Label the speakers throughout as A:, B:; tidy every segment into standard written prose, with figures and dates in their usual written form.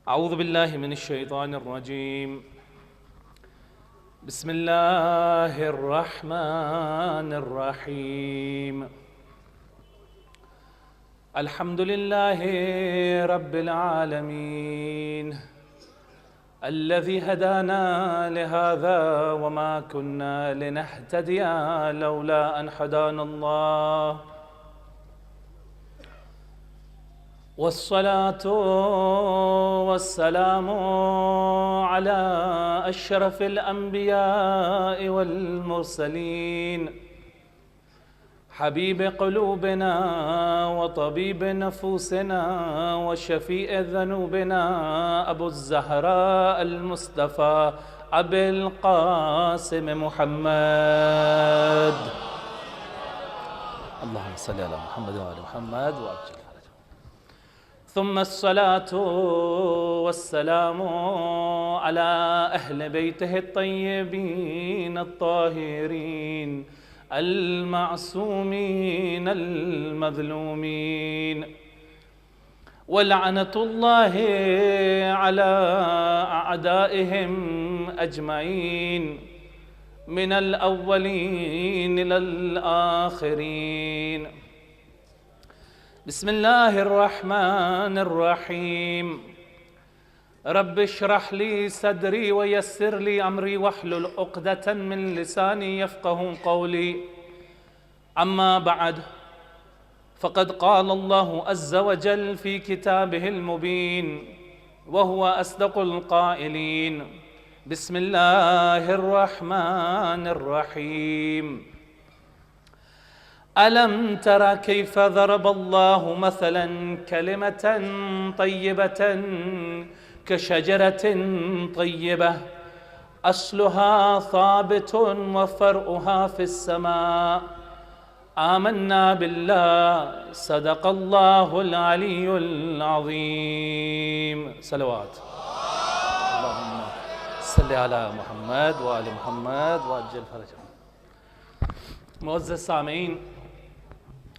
A: अऊज़ु बिल्लाहि मिनश शैतानिर रजीम। बिस्मिल्लाहिर रहमानिर रहीम। अल्हम्दुलिल्लाहि रब्बिल आलमीन अल्लज़ी हदाना लिहाज़ा वमा कुन्ना लिनहतदिया लौला अन हदानल्लाह। वस्सलातु वस्सलामु अला अशरफिल अंबियाइ वल मुरसलीन हबीब क़ुलूबिना व तबीब नफूसिना व शफ़ीअ ज़ुनूबिना अबुज़्ज़हरा अल मुस्तफ़ा अबिल क़ासिम मुहम्मद। अल्लाहुम्मा सल्लि अला मुहम्मद व आलि मुहम्मद व अज्जिल फ़रजहु। सुम्मा अस्सलातु वस्सलामु अला अहलि बैतिहि अत्तय्यबीन अत्ताहिरीन अल-मासूमीन अल-मज़लूमीन वलअनतुल्लाहि अला अअदाइहिम अजमईन मिनल अव्वलीन इलल आखिरीन। बिस्मिल्लाहिर रहमानिर रहीम। रब्बि इश्रह ली सदरी व यस्सिर ली अमरी वहलुल उक़दतन मिन लिसानी यफ़क़हू क़ौली। अम्मा बअद फ़क़द क़ाल अल्लाहु अज़्ज़ व जल फ़ी किताबिहिल मुबीन व हुवा अस्दक़ुल क़ाइलीन। बिस्मिल्लाहिर रहमानिर रहीम। अलम तरा कैफ़ ज़रबल्लाहु मसलन कलिमतन तय्यबतन कशजरतिन तय्यबह अस्लुहा साबितुन व फ़रउहा फ़िस्समा। आमन्ना बिल्लाह सदक़ल्लाहुल अलियुल अज़ीम। सलवात अल्लाहुम्मा सल्लि अला मुहम्मद व आलि मुहम्मद व अज्जिल फ़रजहु। मुअज़्ज़ज़ सामीन,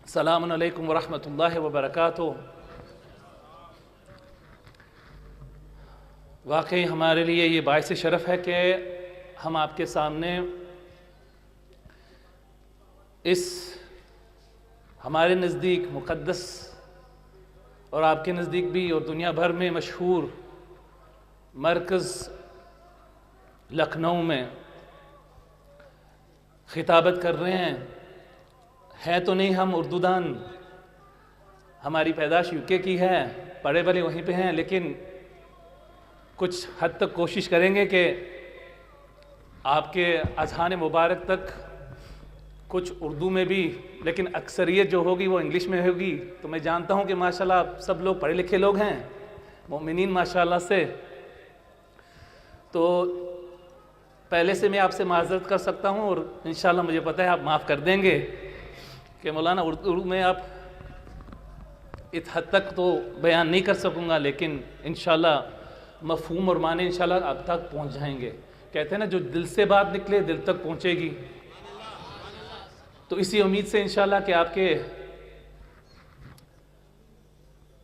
A: सलामुन अलैकुम व रहमतुल्लाहि व बरकातुहू। वाकई हमारे लिए ये बाइस शरफ़ है कि हम आपके सामने इस हमारे नज़दीक मुक़द्दस और आपके नज़दीक भी और दुनिया भर में मशहूर मरकज़ लखनऊ में ख़िताबत कर रहे हैं तो नहीं हम उर्दूदान, हमारी पैदाश यूके की है, पढ़े भले वहीं पे हैं, लेकिन कुछ हद तक कोशिश करेंगे कि आपके अज़हान मुबारक तक कुछ उर्दू में भी, लेकिन अक्सरियत जो होगी वो इंग्लिश में होगी। तो मैं जानता हूँ कि माशाल्लाह आप सब लोग पढ़े लिखे लोग हैं, मोमिनीन माशाल्लाह से। तो पहले से मैं आपसे माज़रत कर सकता हूँ और इंशाल्लाह मुझे पता है आप माफ़ कर देंगे कि मौलाना उर्दू में आप इस हद तक तो बयान नहीं कर सकूँगा, लेकिन इंशाल्लाह मफ़हूम और माने इंशाल्लाह आप तक पहुँच जाएंगे। कहते हैं ना, जो दिल से बात निकले दिल तक पहुँचेगी। तो इसी उम्मीद से इंशाल्लाह कि आपके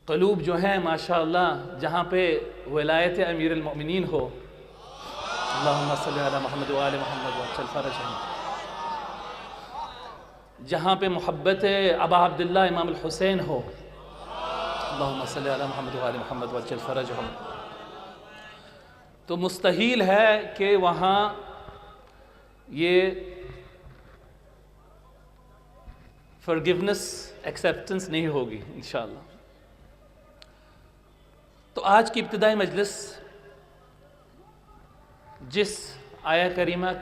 A: क़ुलूब जो हैं माशाअल्लाह जहाँ पे वलायत अमीरुल मोमिनीन हो, अल्लाहुम्मा सल्लि अला मुहम्मद व आलि मुहम्मद व अज्जिल फ़रजहू, जहाँ पे मोहब्बत अबा अब्दुल्लाह इमाम अल हुसैन हो, अल्लाहुम्मा सल्लि अला मुहम्मद व आलि मुहम्मद व अज्जिल फ़रजहू, तो मुस्तहील है कि वहाँ ये फॉरगिवनेस एक्सेप्टेंस नहीं होगी इंशाअल्लाह। तो आज की इब्तिदाई मजलिस जिस आया करीमा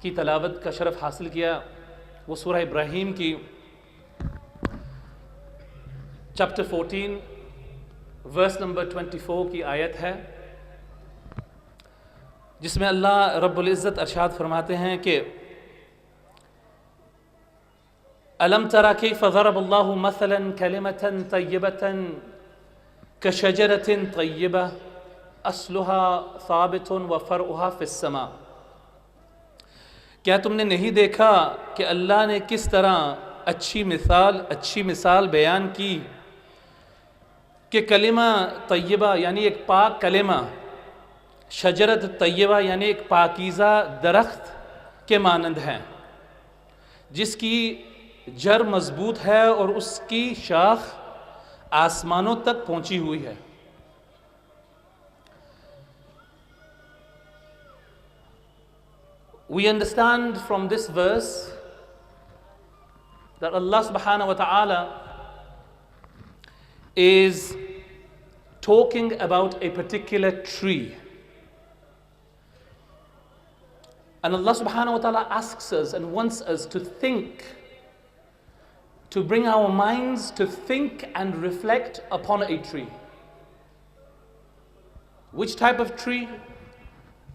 A: की तलावत का शरफ़ हासिल किया वो सूरह इब्राहीम की चैप्टर 14 वर्स नंबर 24 की आयत है, जिसमें अल्लाह रब्बुल इज़्ज़त अरशाद फरमाते हैं कि अलम तरा कैफ़ ज़रबल्लाहु मसलन कलिमतन तय्यबतन कशजरतिन तय्यबह अस्लुहा साबितुन व फ़रउहा फ़िस्समा। क्या तुमने नहीं देखा कि अल्लाह ने किस तरह अच्छी मिसाल बयान की कि कलिमा तय्यबा यानी एक पाक कलिमा, शजरत तय्यबा यानी एक पाकीज़ा दरख्त के मानंद हैं जिसकी जड़ मजबूत है और उसकी शाख आसमानों तक पहुंची हुई है। We understand from this verse that Allah subhanahu wa ta'ala is talking about a particular tree. And Allah subhanahu wa ta'ala asks us and wants us to think, to bring our minds to think and reflect upon a tree. Which type of tree?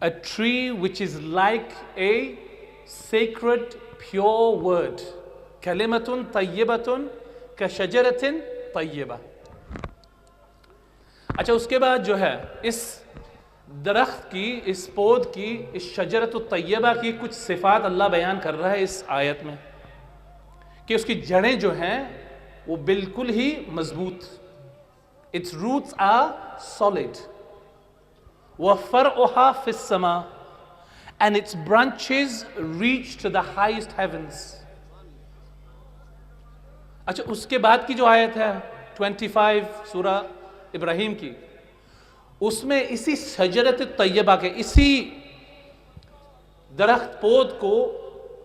A: A tree which is like a sacred, pure word. Kalimatun tayyibatun ka shajaratin tayyiba. अच्छा, उसके बाद जो है इस दरख्त की, इस पौध की, इस शजरत तय्यबा की कुछ सिफात अल्लाह बयान कर रहा है इस आयत में कि उसकी जड़ें जो हैं वो बिल्कुल ही मजबूत, इट्स रूट्स आर सॉलिड, वफ़रउहा फ़िस्समा, and its branches reach to the highest heavens. अच्छा, उसके बाद की जो आयत है 25 सूरा इब्राहिम की, उसमें इसी शजरत तय्यबा के, इसी दरख्त पौध को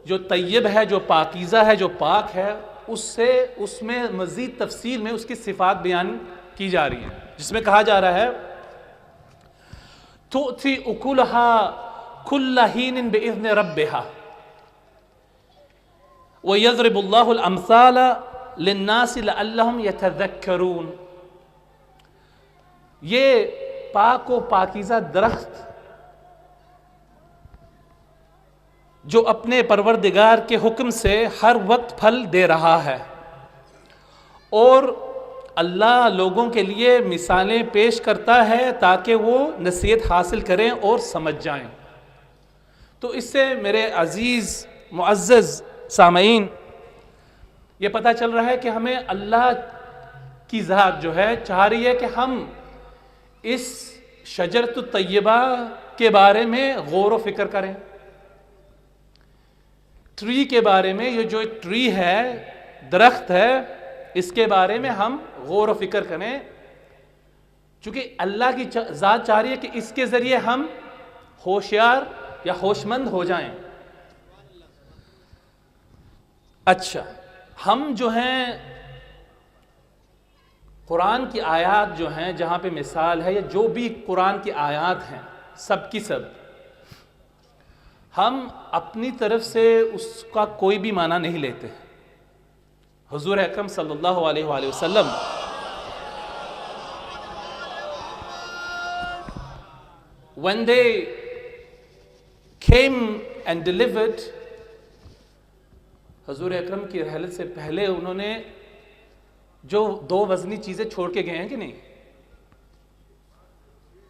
A: जो तय्यब है, जो पाकीज़ा है, जो पाक है, उससे उसमें मज़ीद तफसील में उसकी सिफात बयान की जा रही है, जिसमें कहा जा रहा है तुअती उकुलहा कुल्ल हीनिन बिइज़्नि रब्बिहा व यज़रिबुल्लाहु अल-अम्साल लिन्नासि लअल्लहुम यतज़क्करून। ये पाक व पाकीज़ा दरख्त जो अपने परवरदिगार के हुक्म से हर वक्त फल दे रहा है और अल्लाह लोगों के लिए मिसालें पेश करता है ताकि वो नसीहत हासिल करें और समझ जाएं। तो इससे मेरे अजीज़ मुअज़्ज़ज़ सामईन ये पता चल रहा है कि हमें अल्लाह की ज़ात जो है चाह रही है कि हम इस शजरत तय्यबा के बारे में गौर व फिक्र करें, ट्री के बारे में। ये जो ट्री है, दरख्त है, इसके बारे में हम गौर व फिक्र करें, क्योंकि अल्लाह की ज़ात चाह रही है कि इसके ज़रिए हम होशियार या होशमंद हो जाएं। अच्छा, हम जो हैं कुरान की आयत जो हैं, जहाँ पे मिसाल है या जो भी कुरान की आयत हैं सब की सब, हम अपनी तरफ से उसका कोई भी माना नहीं लेते। हुजूर अकरम सल्लल्लाहु अलैहि वसल्लम when they came and delivered, हुजूर अकरम की रहलत से पहले उन्होंने जो दो वज़नी चीज़ें छोड़ के गए हैं कि नहीं,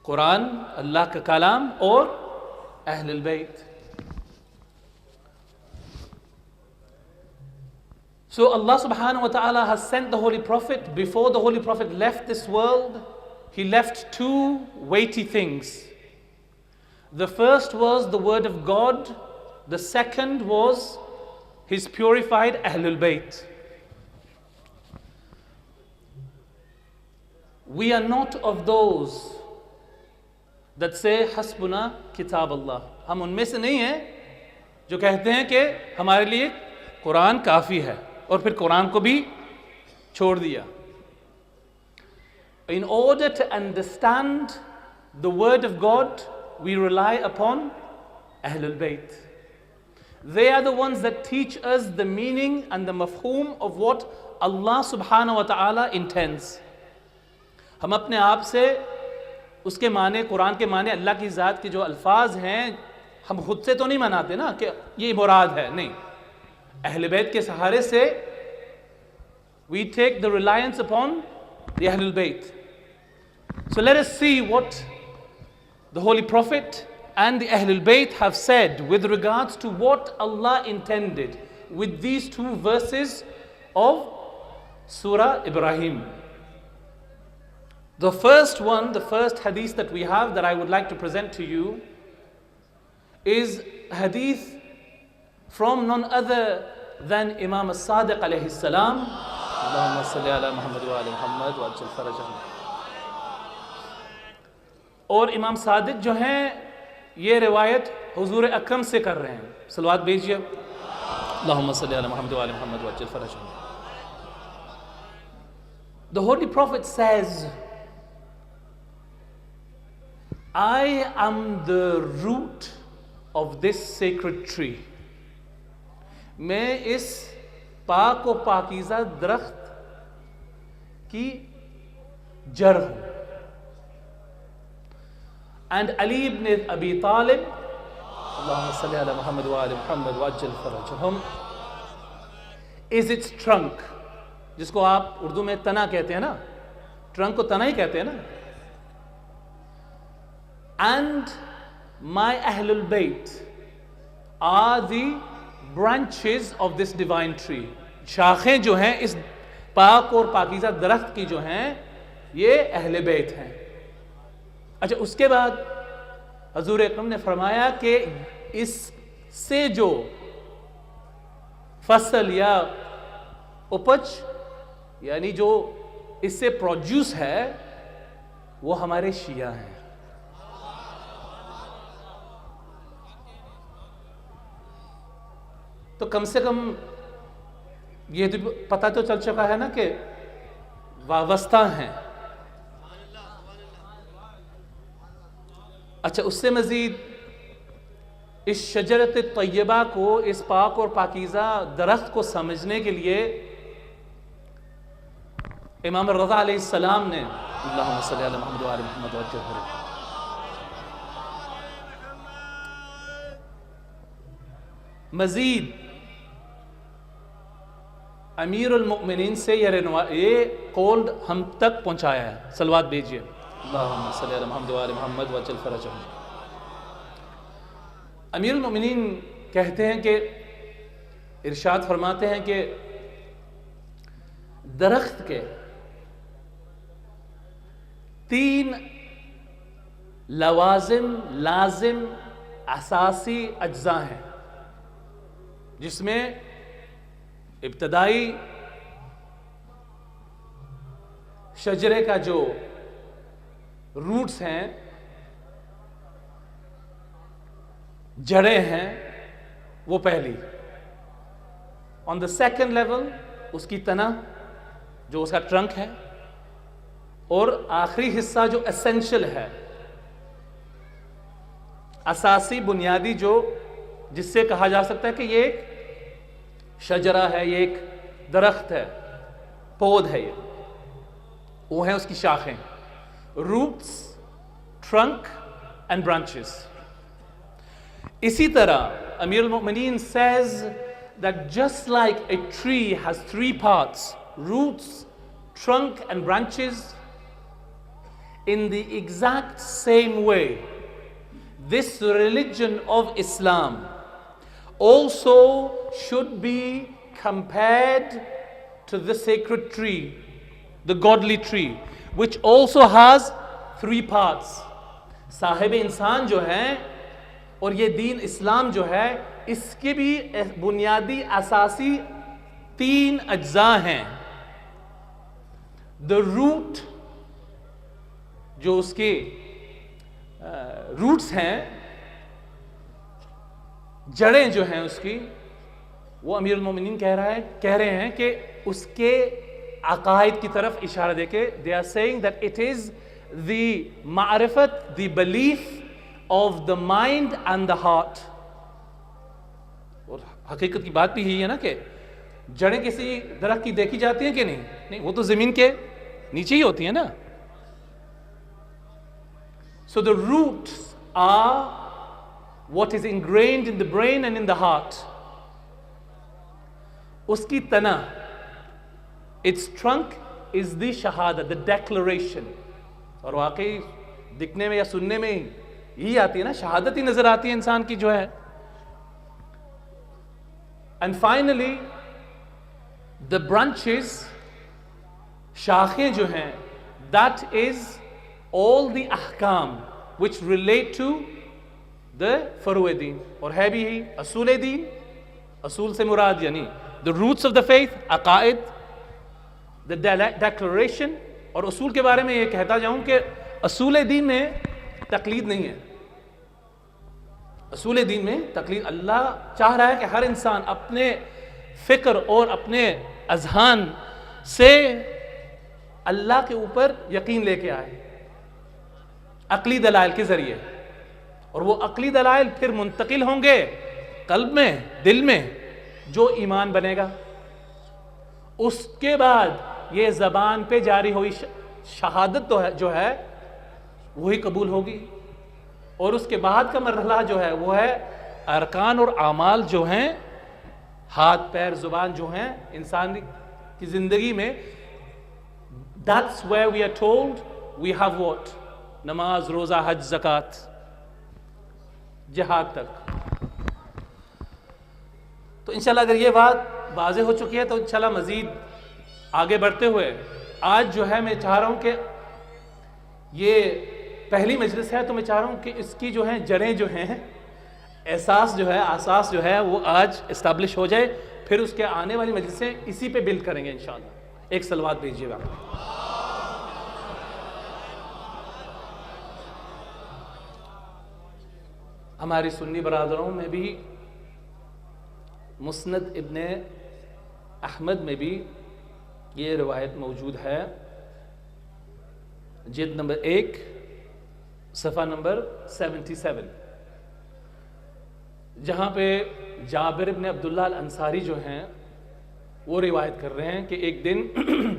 A: कुरान अल्लाह का कलाम और अहलुल बैत। So Allah subhanahu wa ta'ala has sent the Holy Prophet. Before the Holy Prophet left this world, he left two weighty things. The first was the word of God. The second was his purified Ahlul Bayt. We are not of those that say hasbuna kitab Allah. हम उनमें से नहीं हैं जो कहते हैं कि हमारे लिए कुरान काफ़ी है और फिर कुरान को भी छोड़ दिया। In order to understand the word of God, we rely upon Ahlul Bayt. They are the ones that teach us the meaning and the mafhum of what Allah subhanahu wa ta'ala intends. हम अपने आप से उसके माने, कुरान के माने, अल्लाह की ज़ात के जो अल्फाज हैं, हम खुद से तो नहीं मनाते ना कि ये मुराद है, नहीं। अहले बैत के सहारे से we take the reliance upon the Ahlul Bayt. So let us see what the Holy Prophet and the Ahlul Bayt have said with regards to what Allah intended with these two verses of Surah Ibrahim. The first one, the first hadith that we have that I would like to present to you is hadith from none other than Imam as-Sadiq alayhi salam. Allahumma salli ala Muhammad wa ala Muhammad wa ajil farajahum. और इमाम सादिक जो हैं ये रिवायत हुजूर अकरम से कर रहे हैं. सलवात भेजिए. अल्लाहुम्मा सल्ली अला मुहम्मद व अला मुहम्मद व अज्जिल फरजहum. The Holy Prophet says, I am the root of this sacred tree. मैं इस पाक व पाकीज़ा दरख्त की जड़ हूँ. And Ali ibn Abi Talib, Allahumma salli ala Muhammad wa ala Muhammad wa ajil farajahum, is its trunk. जिसको आप उर्दू में तना कहते हैं ना, ट्रंक को तना ही कहते हैं ना. And my Ahlul Bayt are the branches of this divine tree. शाखें जो हैं इस पाक और पाकीज़ा दरख्त की जो हैं ये अहले बैत हैं. अच्छा, उसके बाद हजूर अकरम ने फरमाया कि इससे जो फसल या उपज यानी जो इससे प्रोड्यूस है वो हमारे शिया हैं. तो कम से कम ये तो पता तो चल चुका है ना कि वाबस्ता हैं. अच्छा, उससे मज़ीद इस शजरत तय्यबा को, इस पाक और पाकीज़ा दरख्त को समझने के लिए इमाम रज़ा अलैहिस्सलाम ने अल्लाहुम्मा सल्ली अला मुहम्मद व अला मुहम्मद व अज्जिल फरजहum, मज़ीद अमीरुल मुमिनीन से ये कौल हम तक पहुँचाया है. सलवात भेजिए. अल्लाहुम्मा सल्ली अला मुहम्मद व अला मुहम्मद व अज्जिल फरजहum. अमीरुल मुमिनीन कहते हैं कि इरशाद फरमाते हैं कि दरख्त के 3 लवाजिम लाजिम असासी अज्जा हैं, जिसमें इब्तदाई शजरे का जो रूट्स हैं, जड़ें हैं, वो पहली. ऑन द सेकेंड लेवल उसकी तना जो उसका ट्रंक है, और आखिरी हिस्सा जो एसेंशियल है, असासी बुनियादी, जो जिससे कहा जा सकता है कि ये एक शजरा है, ये एक दरख्त है, पौध है, ये वो है उसकी शाखें. Roots, trunk and branches. इसी तरह अमीरुल मुमिनीन says that just like a tree has 3 parts, roots, trunk and branches, in the exact same way this religion of Islam also should be compared to the sacred tree, the godly tree, which also has 3 parts. Sahib इंसान जो है और ये दीन इस्लाम जो है, इसके भी बुनियादी असासी 3 अज्जा हैं. द रूट, जो उसके रूट्स हैं, जड़ें जो हैं उसकी, वो अमीरुल मोमिनीन कह रहे हैं कि उसके अकायद की तरफ इशारा देके they are saying that it is the मारिफत, the belief of the mind and the heart. और हकीकत की बात भी यही है ना कि जड़ें किसी दरख्त की देखी जाती हैं कि नहीं? नहीं, वो तो जमीन के नीचे ही होती है ना. So the roots are what is ingrained in the brain and in the heart. Uski tana, its trunk is the shahada, the declaration. और वाकई दिखने में या सुनने में यही आती है ना, शहादत ही नजर आती है इंसान की जो है. And finally the branches, शाखें जो हैं, that is all the ahkam which relate to the Furu'e Deen, और है भी ही असूल दीन. असूल से मुराद यानी the roots of the faith, अकायद, the declaration. और असूल के बारे में ये कहता जाऊं कि असूल दीन में तकलीद नहीं है. असूल दीन में तकलीद, अल्लाह चाह रहा है कि हर इंसान अपने फिक्र और अपने अजहान से अल्लाह के ऊपर यकीन लेके आए अकली दलाइल के जरिए, और वो अकली दलाइल फिर मुंतकिल होंगे कल्ब में, दिल में, जो ईमान बनेगा. उसके बाद ये जबान पे जारी हुई शहादत तो है जो है वही कबूल होगी, और उसके बाद का मरहला जो है वो है अरकान और आमाल जो हैं, हाथ पैर जुबान जो हैं इंसान की जिंदगी में. That's where we are told we have what? नमाज, रोजा, हज, ज़कात, जिहाद तक. तो इंशाल्लाह अगर ये बात वाज़ेह हो चुकी है तो इंशाल्लाह मज़ीद आगे बढ़ते हुए आज जो है मैं चाह रहा हूँ कि ये पहली मजलिस है, तो मैं चाह रहा हूँ कि इसकी जो है जड़ें जो हैं, एहसास जो है, आसास जो है वो आज इस्ताब्लिश हो जाए. फिर उसके आने वाली मजलिसें इसी पे बिल्ड करेंगे इंशाल्लाह. एक सलवात भेजिएगा. हमारी सुन्नी बरादरों में भी मुस्नद इब्ने अहमद में भी ये रिवायत मौजूद है, जिल्द नंबर 1 सफ़ा नंबर 77, जहाँ पे जाबिर इब्ने अब्दुल्लाह अल अंसारी जो हैं वो रिवायत कर रहे हैं कि एक दिन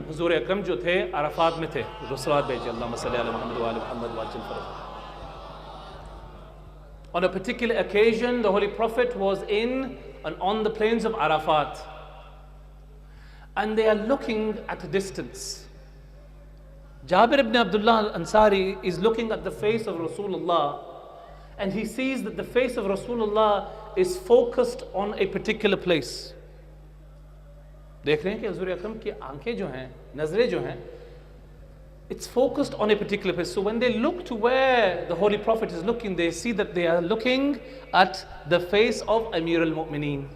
A: हुजूर अकरम जो थे अरफात में थे. रुसलात भेजिए अल्लाहुम्मा सल्ली अला मुहम्मद व आले मुहम्मद व अज्जिल फरज. On a particular occasion, the Holy Prophet was in and on the plains of Arafat, and they are looking at a distance. Jabir ibn Abdullah al-Ansari is looking at the face of Rasulullah, and he sees that the face of Rasulullah is focused on a particular place. देख रहे हैं कि हुजूर अकरम की आंखें जो हैं, नजरें जो हैं, it's focused on a particular place. So when they look to where the Holy Prophet is looking, they see that they are looking at the face of Amir al-Mu'mineen.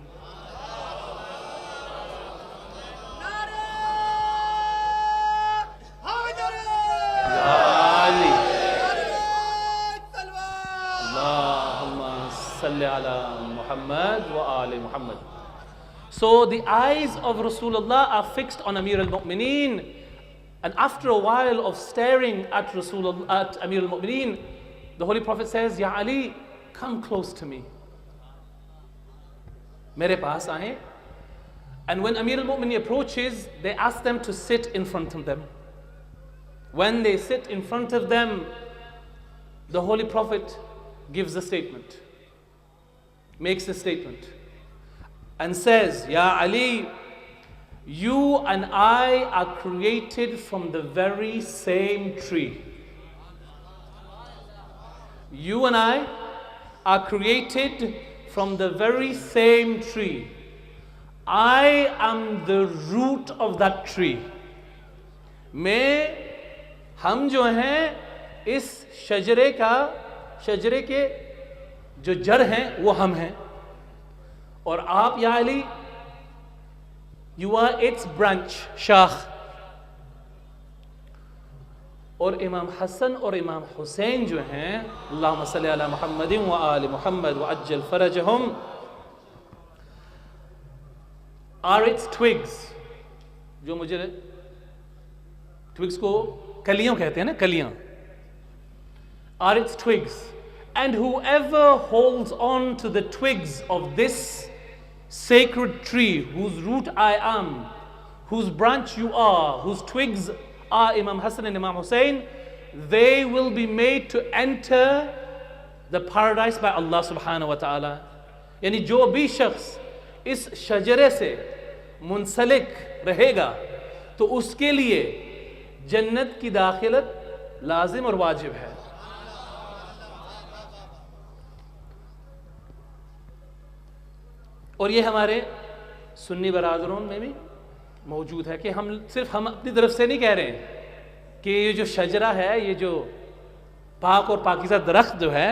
A: Allahumma salli ala Muhammad wa ali Muhammad. So the eyes of Rasulullah are fixed on Amir al-Mu'mineen. And after a while of staring at at Amir al-Mu'mineen, the Holy Prophet says, Ya Ali, come close to me. Mere paas aaye. And when Amir al-Mu'mineen approaches, they ask them to sit in front of them. When they sit in front of them, the Holy Prophet gives a statement, makes a statement, and says, Ya Ali, you and I are created from the very same tree. You and I are created from the very same tree. I am the root of that tree. हम जो हैं इस शजरे के जो जड़ हैं वो हम हैं, और आप या Ali, you are its branch, शाख. और इमाम हसन और इमाम हुसैन जो हैं, अल्लाहुम्मा सल्ली अला मुहम्मदिन व आले मुहम्मद व अज्जल फरजहुम, are its twigs. जो मुझे twigs को कलियां कहते हैं ना, कलियां, are its twigs. And whoever holds on to the twigs of this sacred tree, whose root I am, whose branch you are, whose twigs are Imam Hassan and Imam Hussein, they will be made to enter the paradise by Allah subhanahu wa ta'ala. यानी जो भी शख्स इस शजरे से मुंसलिक रहेगा तो उसके लिए जन्नत की दाखिलत लाजिम और वाजिब है. और ये हमारे सुन्नी बरादरों में भी मौजूद है कि हम सिर्फ हम अपनी तरफ से नहीं कह रहे हैं, कि ये जो शजरा है, ये जो पाक और पाकीज़ा दरख्त जो है,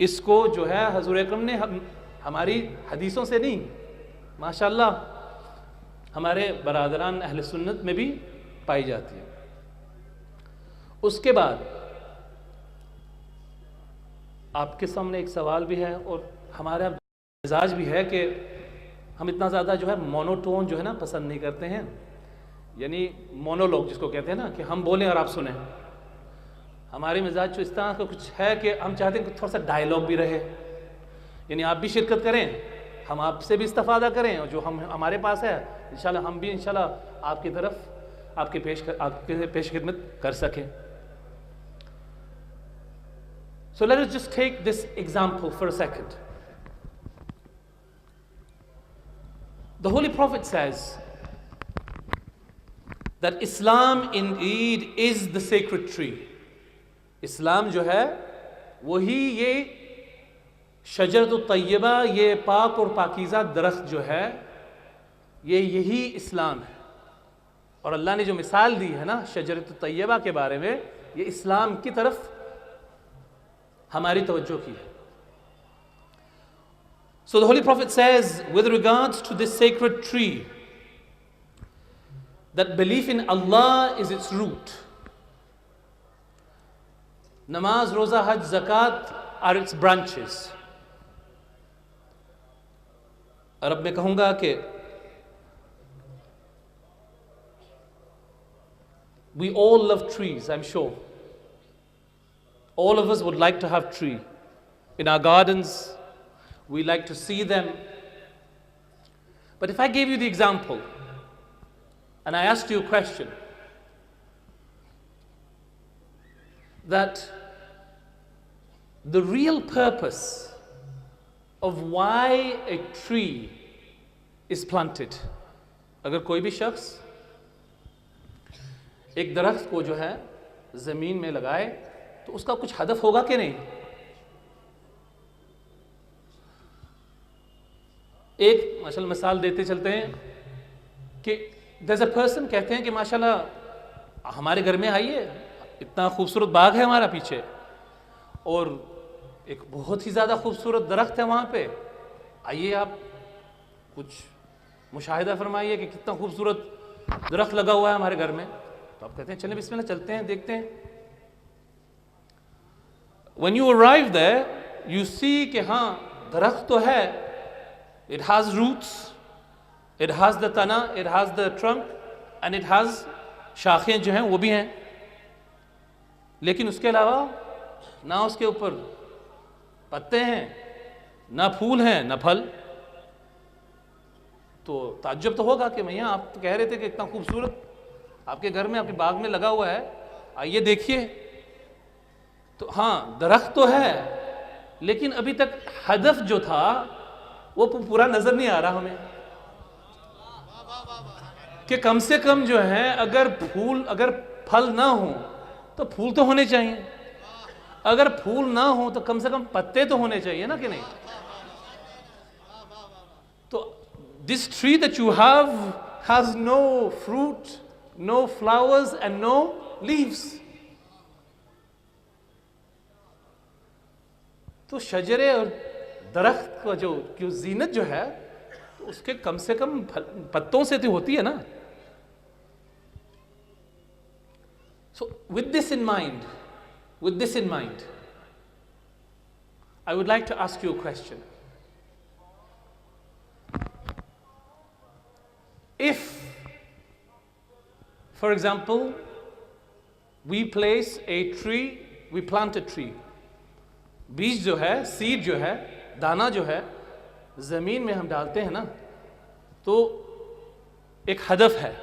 A: इसको जो है हजूर अकरम ने हमारी हदीसों से नहीं, माशाअल्लाह हमारे बरादरान अहले सुन्नत में भी पाई जाती है। उसके बाद आपके सामने एक सवाल भी है और हमारा मिजाज भी है कि हम इतना ज़्यादा जो है मोनोटोन जो है ना पसंद नहीं करते हैं, यानी मोनोलॉग जिसको कहते हैं ना, कि हम बोलें और आप सुने। हमारे मिजाज जो इस तरह का कुछ है कि हम चाहते हैं कि थोड़ा सा डायलॉग भी रहे, यानी आप भी शिरकत करें, हम आपसे भी इस्तिफादा करें, और जो हम हमारे पास है इंशाल्लाह हम भी इंशाल्लाह आपकी तरफ आपके पेश खिदमत कर सकें। So let us just take this example for a second. The Holy Prophet says that Islam indeed is the sacred tree. इस्लाम जो है वही ये शजरत तय्यबा, ये पाक और पाकीज़ा दरख्त जो है, यही इस्लाम है। और अल्लाह ने जो मिसाल दी है ना शजरत तय्यबा के बारे में, ये इस्लाम की तरफ हमारी तवज्जो की है। So the Holy Prophet says with regards to this sacred tree that belief in Allah is its root. Namaz, Roza, Hajj, Zakat are its branches. और अब मैं कहूँगा कि we all love trees, I'm sure. All of us would like to have tree in our gardens. We like to see them. But if I gave you the example and I asked you a question, that the real purpose of why a tree is planted, अगर कोई भी शख्स एक दरख्त को जो है ज़मीन में लगाए तो उसका कुछ हदफ होगा कि नहीं? एक माशाल्लाह मिसाल देते चलते हैं कि there's a person, कहते हैं कि माशाल्लाह हमारे घर में आइए, इतना खूबसूरत बाग है हमारा पीछे और एक बहुत ही ज़्यादा खूबसूरत दरख्त है वहाँ पे, आइए आप कुछ मुशाहिदा फरमाइए कि कितना खूबसूरत दरख्त लगा हुआ है हमारे घर में। तो आप कहते हैं चलें बिस्मिल्लाह चलते हैं, देखते हैं। When you arrive there, you see कि हाँ दरख्त तो है, it has roots, it has the तना, it has the trunk and it has शाखें जो हैं वो भी हैं, लेकिन उसके अलावा ना उसके ऊपर पत्ते हैं, ना फूल हैं, ना फल। तो ताज्जुब तो होगा कि भैया आप तो कह रहे थे कि इतना खूबसूरत आपके घर में, आपके बाग में लगा हुआ है, आइए देखिए। तो हाँ दरख्त तो है, लेकिन अभी तक हदफ जो था वो पूरा नजर नहीं आ रहा हमें, कि कम से कम जो है अगर फल ना हो तो फूल तो होने चाहिए, अगर फूल ना हो तो कम से कम पत्ते तो होने चाहिए ना, कि नहीं? तो this tree that you have has no fruit, no flowers and no leaves. तो शजरे और दरख्त का जो जीनत जो है तो उसके कम से कम पत्तों से तो होती है ना। So with this in mind, I would like to ask you a question. If, for example, we place a tree, we plant a tree, बीज जो है, सीड जो है, दाना जो है ज़मीन में हम डालते हैं ना, तो एक हदफ है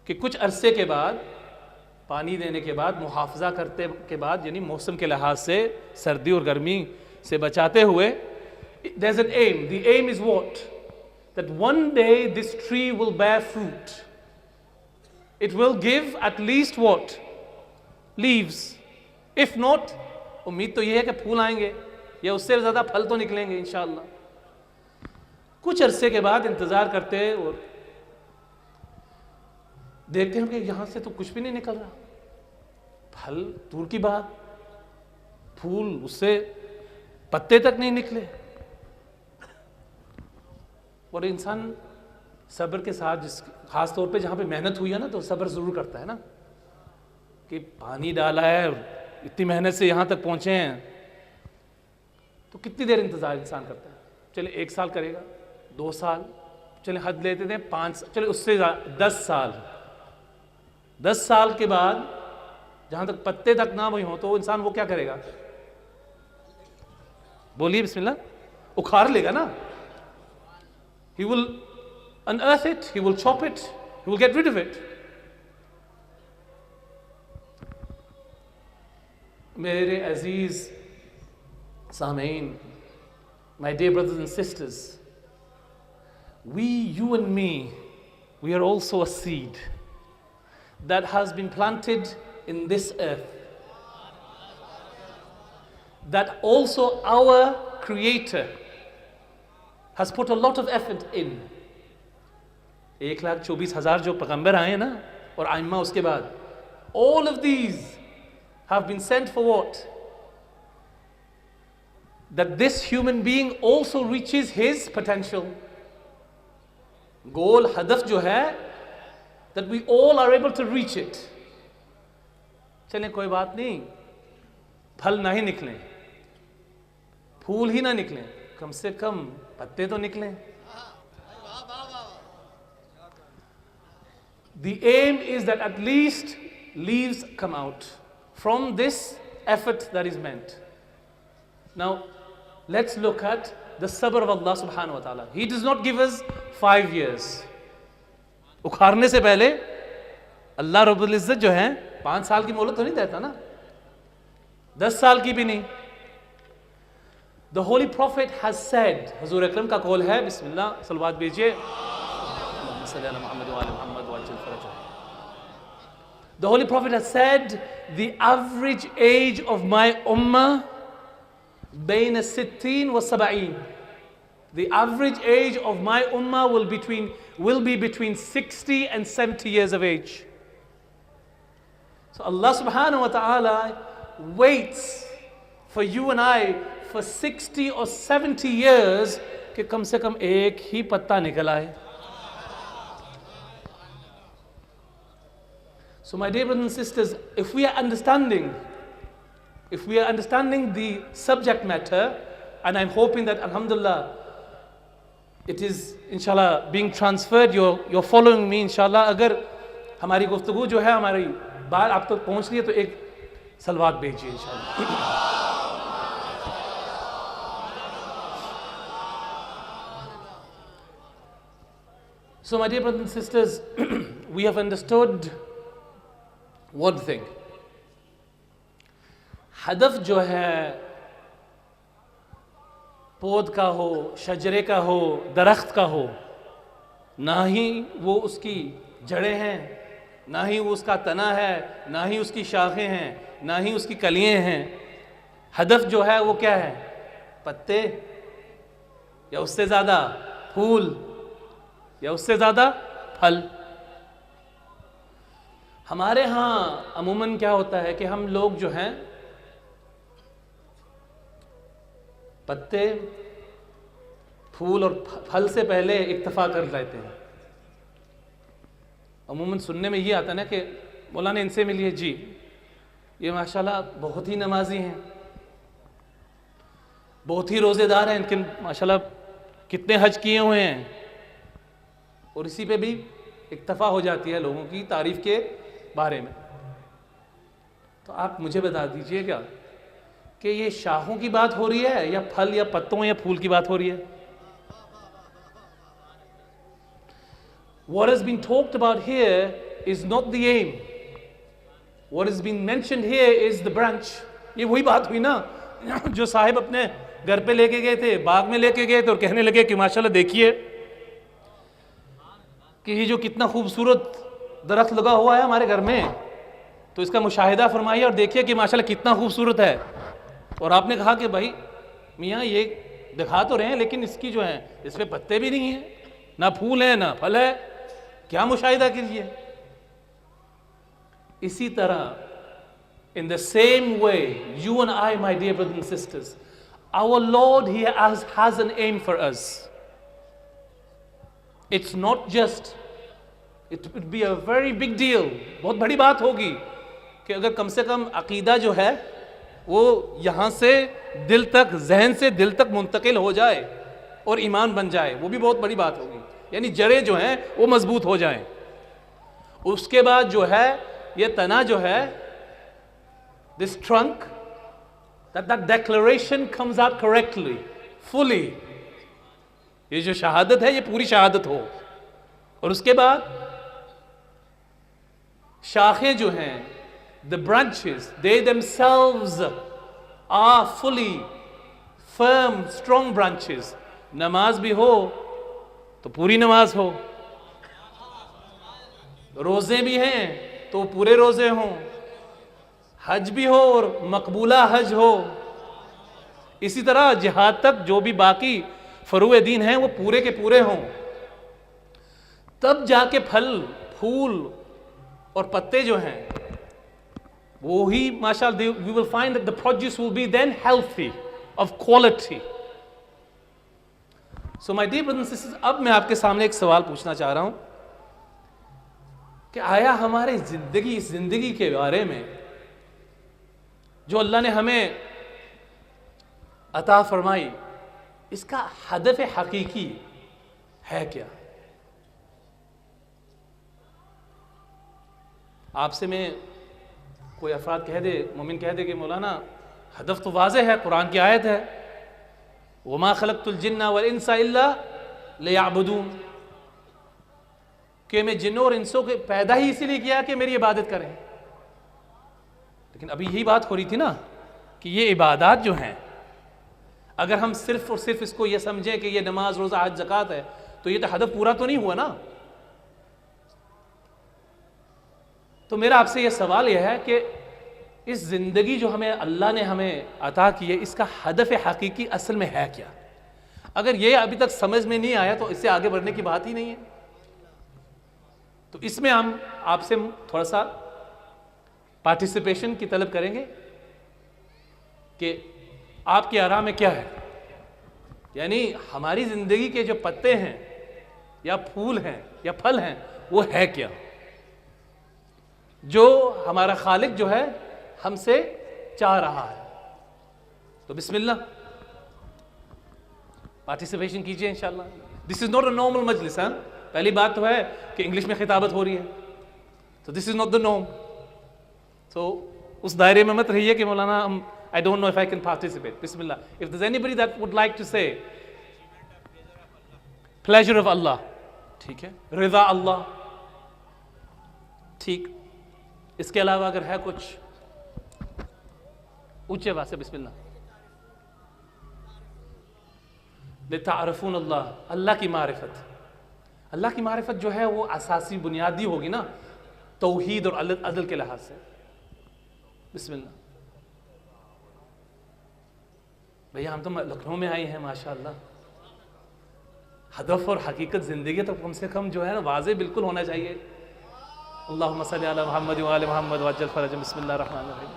A: कि कुछ अरसे के बाद, पानी देने के बाद, मुहाफ़ज़ा करते के बाद, यानी मौसम के लिहाज से सर्दी और गर्मी से बचाते हुए, there's an aim. The aim is what? That one day this tree will bear fruit. It will give at least what? Leaves. If not, उम्मीद तो ये है कि फूल आएंगे या उससे ज़्यादा फल तो निकलेंगे इंशाअल्लाह। कुछ अरसे के बाद इंतज़ार करते और देखते हैं कि यहां से तो कुछ भी नहीं निकल रहा, फल दूर की बात, फूल उससे पत्ते तक नहीं निकले। और इंसान सब्र के साथ, जिस खास तौर पे जहां पे मेहनत हुई है ना, तो सब्र जरूर करता है ना, कि पानी डाला है, इतनी मेहनत से यहां तक पहुंचे हैं, तो कितनी देर इंतजार इंसान करता है। चले 1 साल करेगा, 2 साल, चले हद लेते थे 5, चले उससे 10 साल। 10 साल के बाद जहां तक पत्ते तक ना हुई हो, तो इंसान वो क्या करेगा? बोलिए बिस्मिल्लाह, उखाड़ लेगा ना। He will unearth it, he will chop it, he will get rid of it. मेरे अजीज सामीन, my dear brothers and sisters, you and me, we are also a seed that has been planted in this earth, that also our Creator has put a lot of effort in. 1,24,000 जो पैगंबर आए हैं ना, और आइम्मा उसके बाद, all of these have been sent for what? That this human being also reaches his potential. Goal, hadaf जो है, that we all are able to reach it. चलें कोई बात नहीं, फल ना ही निकले, फूल ही ना निकले, कम से कम पत्ते तो निकलें। The aim is that at least leaves come out from this effort that is meant. Now, let's look at the sabr of Allah subhanahu wa ta'ala. He does not give us 5 years. उखाड़ने से पहले अल्लाह रब्बुल इज्जत जो है 5 साल की मोहलत तो नहीं देता ना, 10 साल की भी नहीं। The Holy Prophet has said, Hazur Akram का कौल है, बिस्मिल्लाह, सलवात भेजिए। The Holy Prophet has said, the average age of my ummah bayna sittin wa sab'een. The average age of my ummah will be between 60 and 70 years of age. So Allah subhanahu wa ta'ala waits for you and I for 60 or 70 years कि कम से कम एक ही पत्ता निकल आए। So my dear brothers and sisters, if we are understanding the subject matter, and I'm hoping that alhamdulillah it is inshallah being transferred, you're following me inshallah। अगर हमारी गुफ्तगू जो है, हमारी बात आप तक पहुंच रही है, तो एक सलवात भेजिए इंशाल्लाह। So my dear brothers and sisters, we have understood one thing. हदफ जो है, पौध का हो, शजरे का हो, दरख्त का हो, ना ही वो उसकी जड़ें हैं, ना ही वो उसका तना है, ना ही उसकी शाखें हैं, ना ही उसकी कलियां हैं। हदफ जो है वो क्या है? पत्ते, या उससे ज़्यादा फूल, या उससे ज़्यादा फल। हमारे यहाँ अमूमन क्या होता है कि हम लोग जो हैं पत्ते, फूल और फल से पहले इक्तफा कर लेते हैं। अमूमन सुनने में ये आता है ना कि मौलाना इनसे मिलिए जी, ये माशाल्लाह बहुत ही नमाजी हैं, बहुत ही रोज़ेदार हैं, इनके माशाल्लाह कितने हज किए हुए हैं, और इसी पे भी इक्तफा हो जाती है लोगों की तारीफ़ के बारे में। तो आप मुझे बता दीजिएगा कि ये शाखों की बात हो रही है, या फल या पत्तों या फूल की बात हो रही है? What has been talked about here is not the aim. What has been mentioned here is the branch. ये वही बात हुई ना जो साहिब अपने घर पे लेके गए थे, बाग में लेके गए थे, और कहने लगे कि माशाल्लाह देखिए कि ये जो कितना खूबसूरत दरख्त लगा हुआ है हमारे घर में, तो इसका मुशाहिदा फरमाइए और देखिए कि माशाल्लाह कितना खूबसूरत है। और आपने कहा कि भाई मियाँ ये दिखा तो रहे हैं, लेकिन इसकी जो है इस पे पत्ते भी नहीं हैं, ना फूल है ना फल है, क्या मुशाहिदा कीजिए। इसी तरह, in the same way, you and I, my dear brothers and sisters, our Lord, He has an aim for us. It's not just, it would be a very big deal, बहुत बड़ी बात होगी कि अगर कम से कम अकीदा जो है वो यहाँ से दिल तक, जहन से दिल तक मुंतकिल हो जाए और ईमान बन जाए, वो भी बहुत बड़ी बात होगी। यानी जड़ें जो हैं वो मजबूत हो जाएं। उसके बाद जो है ये तना जो है, this trunk, that declaration comes out correctly, fully, ये जो शहादत है ये पूरी शहादत हो। और उसके बाद शाखें जो हैं, the branches, they themselves are fully firm, strong branches. नमाज भी हो तो पूरी नमाज हो, रोजे भी हैं तो पूरे रोजे हों, हज भी हो और मकबूला हज हो। इसी तरह जिहाद तक जो भी बाकी फरूए दीन हैं वो पूरे के पूरे हों। तब जाके फल फूल और पत्ते जो हैं वो ही माशाअल्लाह, we will find that the produce will be then healthy, of quality. So my dear brothers and sisters, अब मैं आपके सामने एक सवाल पूछना चाह रहा हूं कि आया हमारे इस जिंदगी के बारे में जो अल्लाह ने हमें अता फरमाई, इसका हदफ हकीकी है क्या? आपसे मैं कोई अफराद कह दे, मोमिन कह दे कि मौलाना हदफ तो वाज़े है, कुरान की आयत है, वमा खलक़तुल जिन्ना वल इंसा इल्ला लियअबुदून, कि मैं जिन्नों और इंसों के पैदा ही इसीलिए किया कि मेरी इबादत करें। लेकिन अभी यही बात हो रही थी ना कि ये इबादत जो हैं, अगर हम सिर्फ और सिर्फ इसको ये समझें कि ये नमाज रोज़ा हज ज़कात है तो ये तो हदफ पूरा तो नहीं हुआ ना। तो मेरा आपसे ये सवाल यह है कि इस ज़िंदगी जो हमें अल्लाह ने हमें अता की है, इसका हदफ हकीकी असल में है क्या? अगर ये अभी तक समझ में नहीं आया तो इससे आगे बढ़ने की बात ही नहीं है। तो इसमें हम आपसे थोड़ा सा पार्टिसिपेशन की तलब करेंगे कि आपके आरा में क्या है, यानी हमारी ज़िंदगी के जो पत्ते हैं या फूल हैं या फल हैं वो है क्या, जो हमारा खालिक जो है हमसे चाह रहा है। तो बिस्मिल्लाह, पार्टिसिपेशन कीजिए इंशाल्लाह। This is not a normal मजलिस। हाँ, पहली बात तो है कि इंग्लिश में खिताबत हो रही है, तो this is not the norm. तो उस दायरे में मत रहिए कि मौलाना I don't know if I can participate. Bismillah. If there's anybody that would like to say pleasure of Allah, ठीक है, रिज़ा अल्लाह, ठीक। इसके अलावा अगर है कुछ ऊंचे आवाज़ से बिस्मिल्लाह। लितारफून अल्लाह, अल्लाह की मारिफत। अल्लाह की मारिफत जो है वो असासी बुनियादी होगी ना तौहीद और अदल के लिहाज से। बिस्मिल्लाह। भैया हम तो लखनऊ में आए हैं माशाअल्लाह, हदफ और हकीकत ज़िंदगी तो कम से कम जो है ना वाज़े बिल्कुल होना चाहिए। अल्लाहुम्मा सल्ली अला मुहम्मद व आले मुहम्मद वअज्जल फरजहम। बिस्मिल्लाहिर रहमानिर रहीम।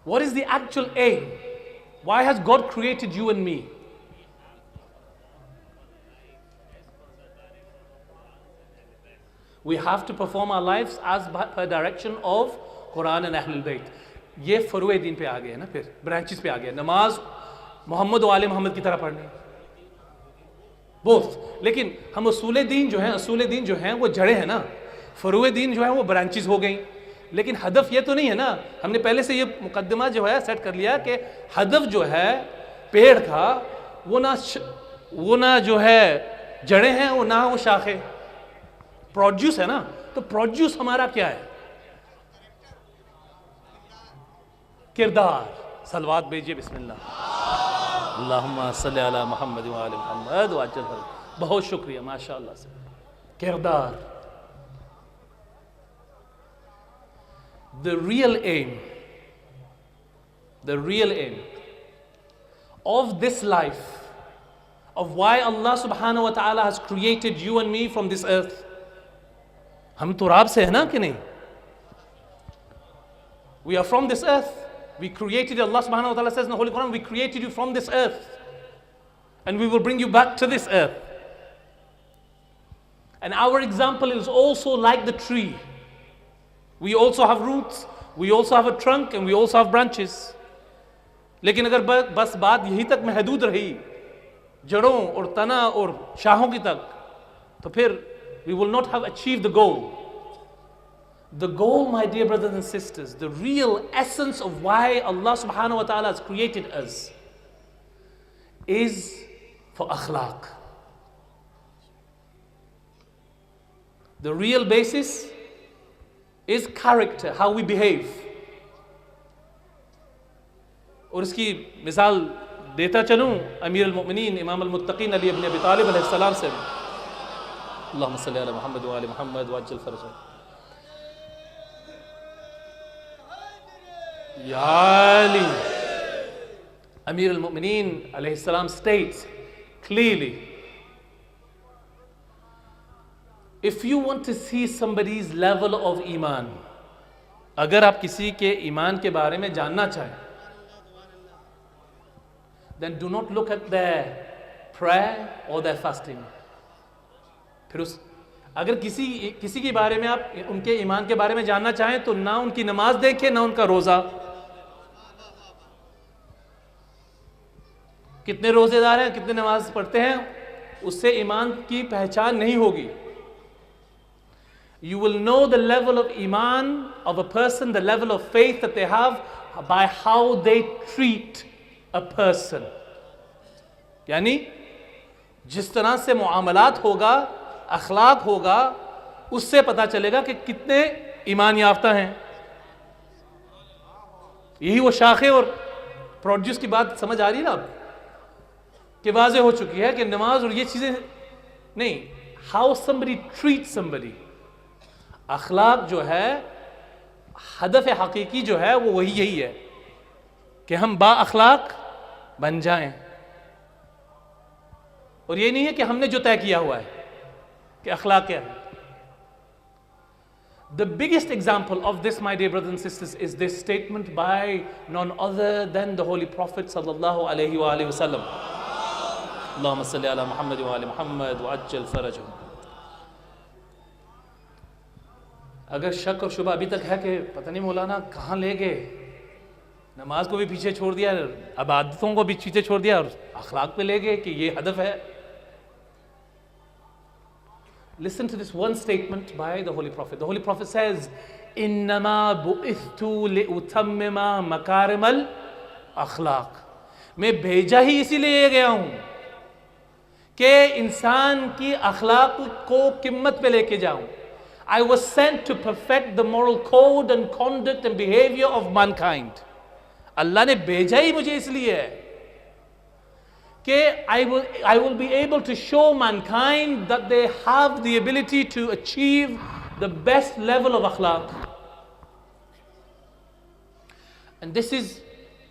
A: What is the actual aim? Why has God created you and me? We have to perform our lives as per direction of Quran and Ahlul Bayt. ये फरुए दीन पे आ गए ना, फिर ब्रांचेस पे आ गया। नमाज मोहम्मद व आले मोहम्मद की तरह पढ़नी बोथ। लेकिन हम असूल दीन जो है, असूल दीन जो है वो जड़े हैं ना, फरुए दीन जो है वो ब्रांचेस हो गई। लेकिन हदफ ये तो नहीं है ना, हमने पहले से ये मुकद्दमा जो है सेट कर लिया कि हदफ जो है पेड़ का वो ना जो है जड़ें हैं, वो ना वो शाखे। प्रोड्यूस है ना, तो प्रोड्यूस हमारा क्या है? किरदार। सलवात भेजिए बिस्मिल्लाह। अल्लाहुम्मा सल्ली अला मुहम्मद व आले मुहम्मद वअज्जल फरजहम। बहुत शुक्रिया माशाअल्लाह से। किरदार। The real aim of this life, of why Allah subhanahu wa ta'ala has created you and me from this earth, हम तुराब से है ना कि नहीं? We are from this earth. We created you. Allah subhanahu wa ta'ala says in the Holy Quran, we created you from this earth. And we will bring you back to this earth. And our example is also like the tree. We also have roots, we also have a trunk, and we also have branches. लेकिन अगर बस बात यही तक महदूद रही, जड़ों और तना और शाहों की तक, तो फिर we will not have achieved the goal. The goal, my dear brothers and sisters, the real essence of why Allah subhanahu wa ta'ala has created us is for akhlaq. The real basis is character, how we behave. और इसकी मिसाल देता चलूं अमीर अल-मुमिनीन इमाम अल-मुत्तकीन अली इब्न अबी तालिब अलैहिस्सलाम से। अल्लाहुम्मा सल्ली अला मुहम्मद व आलि Muhammad वअज्जल फरजहु। Ya Ali, Amir al-Mu'mineen alayhi salam states clearly, if you want to see somebody's level of iman, अगर आप किसी के ईमान के बारे में जानना चाहें, then do not look at their prayer or their fasting. फिर अगर किसी के बारे में आप उनके ईमान के बारे में जानना चाहें तो ना उनकी नमाज देखें ना उनका रोजा, कितने रोजेदार हैं, कितने नमाज पढ़ते हैं, उससे ईमान की पहचान नहीं होगी. You will know the level of iman of a person, the level of faith that they have by how they treat a person. यानी जिस तरह से मुआमलात होगा, अखलाक होगा, उससे पता चलेगा कि कितने ईमान याफ्ता हैं. यही वो शाखे और प्रोड्यूस की बात समझ आ रही है ना अब, कि वाज़े हो चुकी है कि नमाज और ये चीजें नहीं, हाउ somebody treats somebody. अखलाक जो है, हदफ हकीकी जो है वो वही यही है कि हम बा अखलाक बन जाएं. और ये नहीं है कि हमने जो तय किया हुआ है कि अखलाक क्या है. The biggest example of this, my dear brothers and sisters, is this statement by none other than the Holy Prophet sallallahu alaihi wasallam. Allahumma salli ala Muhammad wa ali Muhammad wa ajjal farajahum. अगर शक और शुबा अभी तक है कि पता नहीं मौलाना कहाँ ले गए, नमाज को भी पीछे छोड़ दिया, इबादतों को भी पीछे छोड़ दिया और अखलाक पे ले गए कि ये हदफ है. Listen to this one statement by the Holy Prophet. The Holy Prophet says, "Innama bu'ithtu li'utammima makarimal akhlaq." मैं भेजा ही इसीलिए गया हूं कि इंसान की अखलाक को कीमत पे लेके जाऊं. I was sent to perfect the moral code and conduct and behavior of mankind. अल्लाह ने भेजा ही मुझे इसलिए है कि I will be able to show mankind that they have the ability to achieve the best level of akhlaq. And this is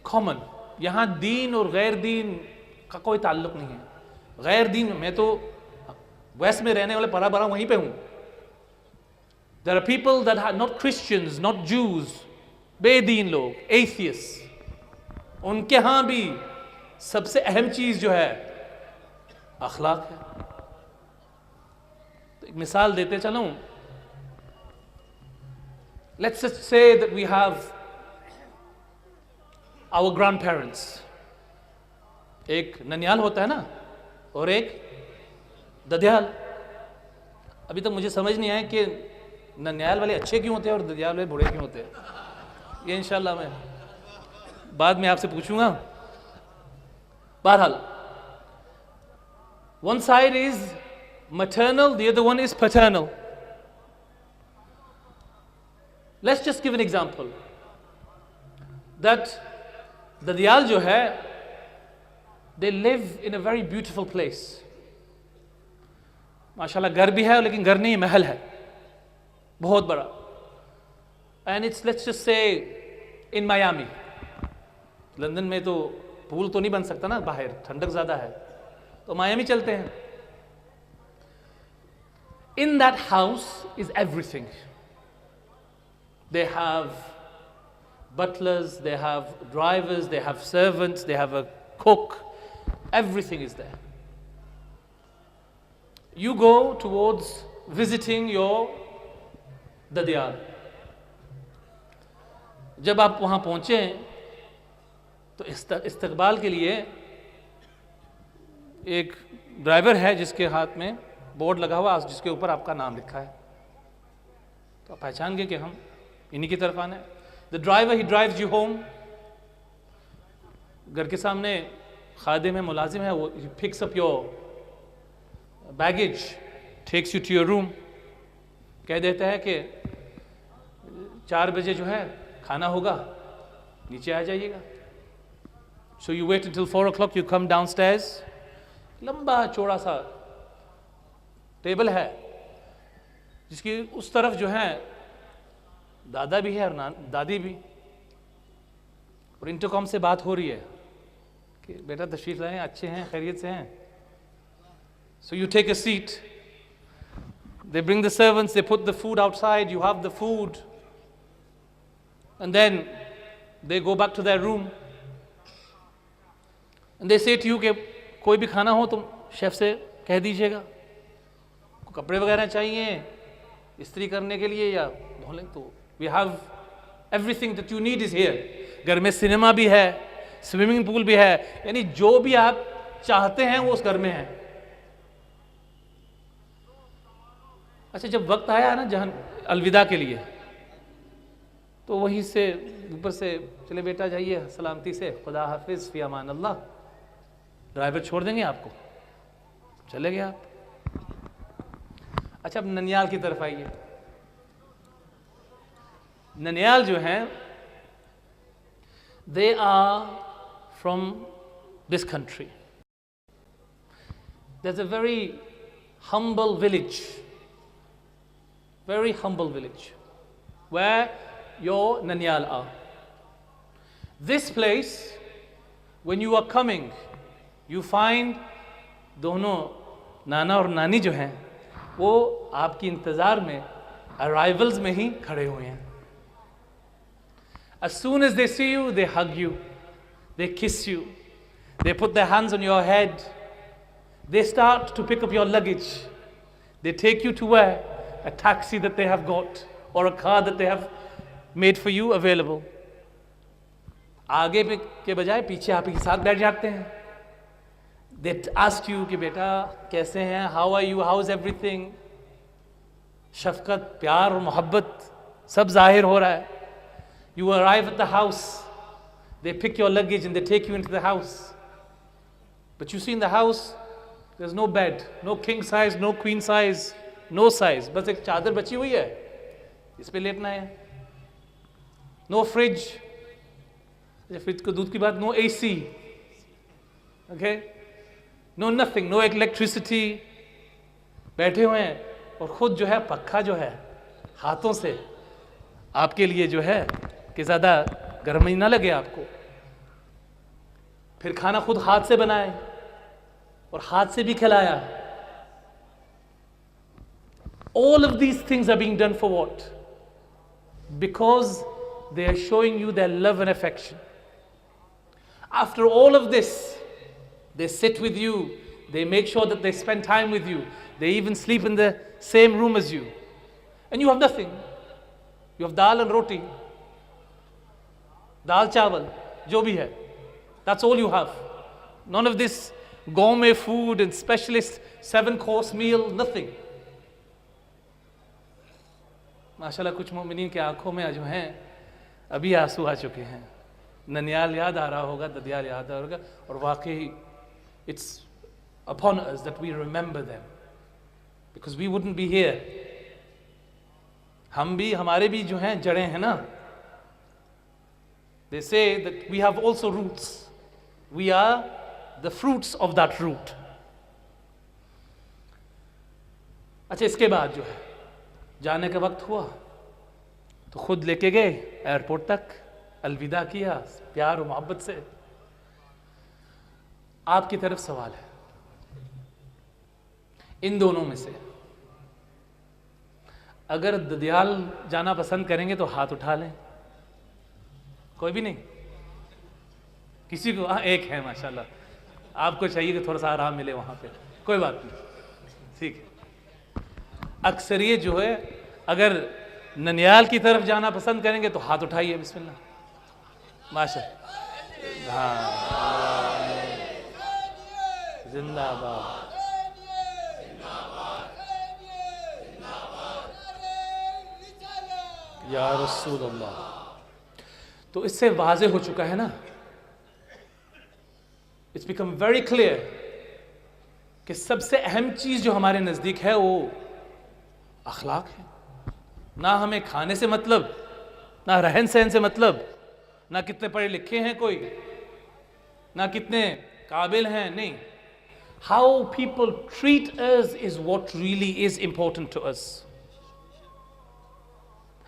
A: common. यहाँ दीन और गैर दीन का कोई ताल्लुक नहीं है. गैर दीन, मैं तो वेस्ट में रहने वाले परा परा वहीं पे हूँ. There are people that are not Christians, not Jews, बेदीन लोग, atheists. उनके यहाँ भी सबसे अहम चीज जो है अखलाक है. तो एक मिसाल देते चलूं. Let's just say that we have our grandparents. एक ननियाल होता है ना और एक ददियाल. अभी तक मुझे समझ नहीं आया कि ननियाल वाले अच्छे क्यों होते हैं और ददियाल वाले बुरे क्यों होते हैं. ये इंशाल्लाह मैं बाद में आपसे पूछूंगा. बहरहाल, one side is maternal, the other one is paternal. Let's just give an example that ददियाल जो है, they live in a very beautiful place. माशाल्लाह घर भी है लेकिन घर नहीं, महल है बहुत बड़ा. And it's, let's just say, in Miami. London में तो पूल तो नहीं बन सकता ना, बाहर ठंडक ज्यादा है, तो मायामी चलते हैं. In that house is everything. They have butlers, they have drivers, they have servants, they have a cook. Everything is there. You go towards visiting your ददियाल. जब आप वहाँ पहुँचे तो इस्तकबाल के लिए एक ड्राइवर है जिसके हाथ में बोर्ड लगा हुआ जिसके ऊपर आपका नाम लिखा है. तो आप पहचान गए कि हम इन्हीं की तरफ आना है. The driver he drives you home. घर के सामने खादिम है, मुलाजिम है, वो picks up your baggage, takes you to your room. कह देता है कि 4 बजे जो है खाना होगा, नीचे आ जाइएगा. So you wait until 4 o'clock, you come downstairs. लंबा चौड़ा सा टेबल है जिसकी उस तरफ जो है दादा भी है और दादी भी. और इंटरकॉम से बात हो रही है कि बेटा तशरीफ लाएं, अच्छे हैं, खैरियत से हैं. So you take a seat. They bring the servants, they put the food outside, you have the food, and then they go back to their room. And they say to you कि कोई भी खाना हो तो chef से कह दीजिएगा. कपड़े वगैरह चाहिए इस्त्री करने के लिए या धो लें, तो we have everything that you need is here. घर में सिनेमा भी है, स्विमिंग पूल भी है, यानी जो भी आप चाहते हैं वो उस घर में है. अच्छा, जब वक्त आया ना जहां अलविदा के लिए, तो वहीं से ऊपर से चले बेटा जाइए सलामती से, खुदा हाफिज फी अमान अल्लाह. ड्राइवर छोड़ देंगे आपको, चले गए आप. अच्छा, अब ननियाल की तरफ आइए. ननियाल जो हैं, they are from this country. There's a very humble village, where your Nanial are. This place, when you are coming, you find दोनों नाना और नानी जो हैं वो आपकी इंतज़ार में अराइवल्स में ही खड़े हुए हैं. As soon as they see you, they hug you, they kiss you, they put their hands on your head, they start to pick up your luggage, they take you to where? A taxi that they have got or a car that they have made for you available. आगे पे के बजाय पीछे आप के साथ बैठ जाते हैं. They ask you कि बेटा कैसे हैं, how are you, how is everything. शफकत, प्यार और मोहब्बत सब जाहिर हो रहा है. You arrive at the house, they pick your luggage and they take you into the house. But you see, in the house, there's no bed, no king size, no queen size, no size. बस एक चादर बची हुई है, इस पे लेटना है. No fridge. फ्रिज को दूध की बात, no AC. Okay? No nothing, no electricity. बैठे हुए हैं और खुद जो है पक्का जो है हाथों से आपके लिए जो है कि ज़्यादा गर्मी ना लगे आपको. फिर खाना खुद हाथ से बनाए और हाथ से भी खिलाया. All of these things are being done for what? Because they are showing you their love and affection. After all of this, they sit with you, they make sure that they spend time with you, they even sleep in the same room as you. And you have nothing. You have dal and roti, dal chawal, jo bhi hai. That's all you have. None of this gourmet food and specialist 7-course meal, nothing. माशाल्लाह कुछ मोमिनीन के आंखों में जो हैं अभी आंसू आ चुके हैं. ननियाल याद आ रहा होगा, ददियाल याद आ रहा होगा, और वाकई it's upon us that we remember them because we wouldn't be here. हम भी, हमारे भी जो हैं जड़ें हैं ना. They say that we have also roots. We are the fruits of that root. अच्छा, इसके बाद जो है जाने का वक्त हुआ तो खुद लेके गए एयरपोर्ट तक, अलविदा किया प्यार और मोहब्बत से. आपकी तरफ सवाल है, इन दोनों में से अगर ददियाल जाना पसंद करेंगे तो हाथ उठा लें। कोई भी नहीं? किसी को? हाँ, एक है माशाल्लाह। आपको चाहिए कि थोड़ा सा आराम मिले वहां पे, कोई बात नहीं, ठीक है। अक्सरियत जो है, अगर ननियाल की तरफ जाना पसंद करेंगे तो हाथ उठाइए, बिस्मिल्लाह, माशाल्लाह। हाँ, जिंदाबाद। या रसूल अल्लाह। तो इससे वाज़ेह हो चुका है ना, इट्स बिकम वेरी क्लियर कि सबसे अहम चीज जो हमारे नजदीक है वो अखलाक है। ना हमें खाने से मतलब, ना रहन सहन से मतलब, ना कितने पढ़े लिखे हैं कोई, ना कितने काबिल हैं, नहीं। How people treat us is what really is important to us.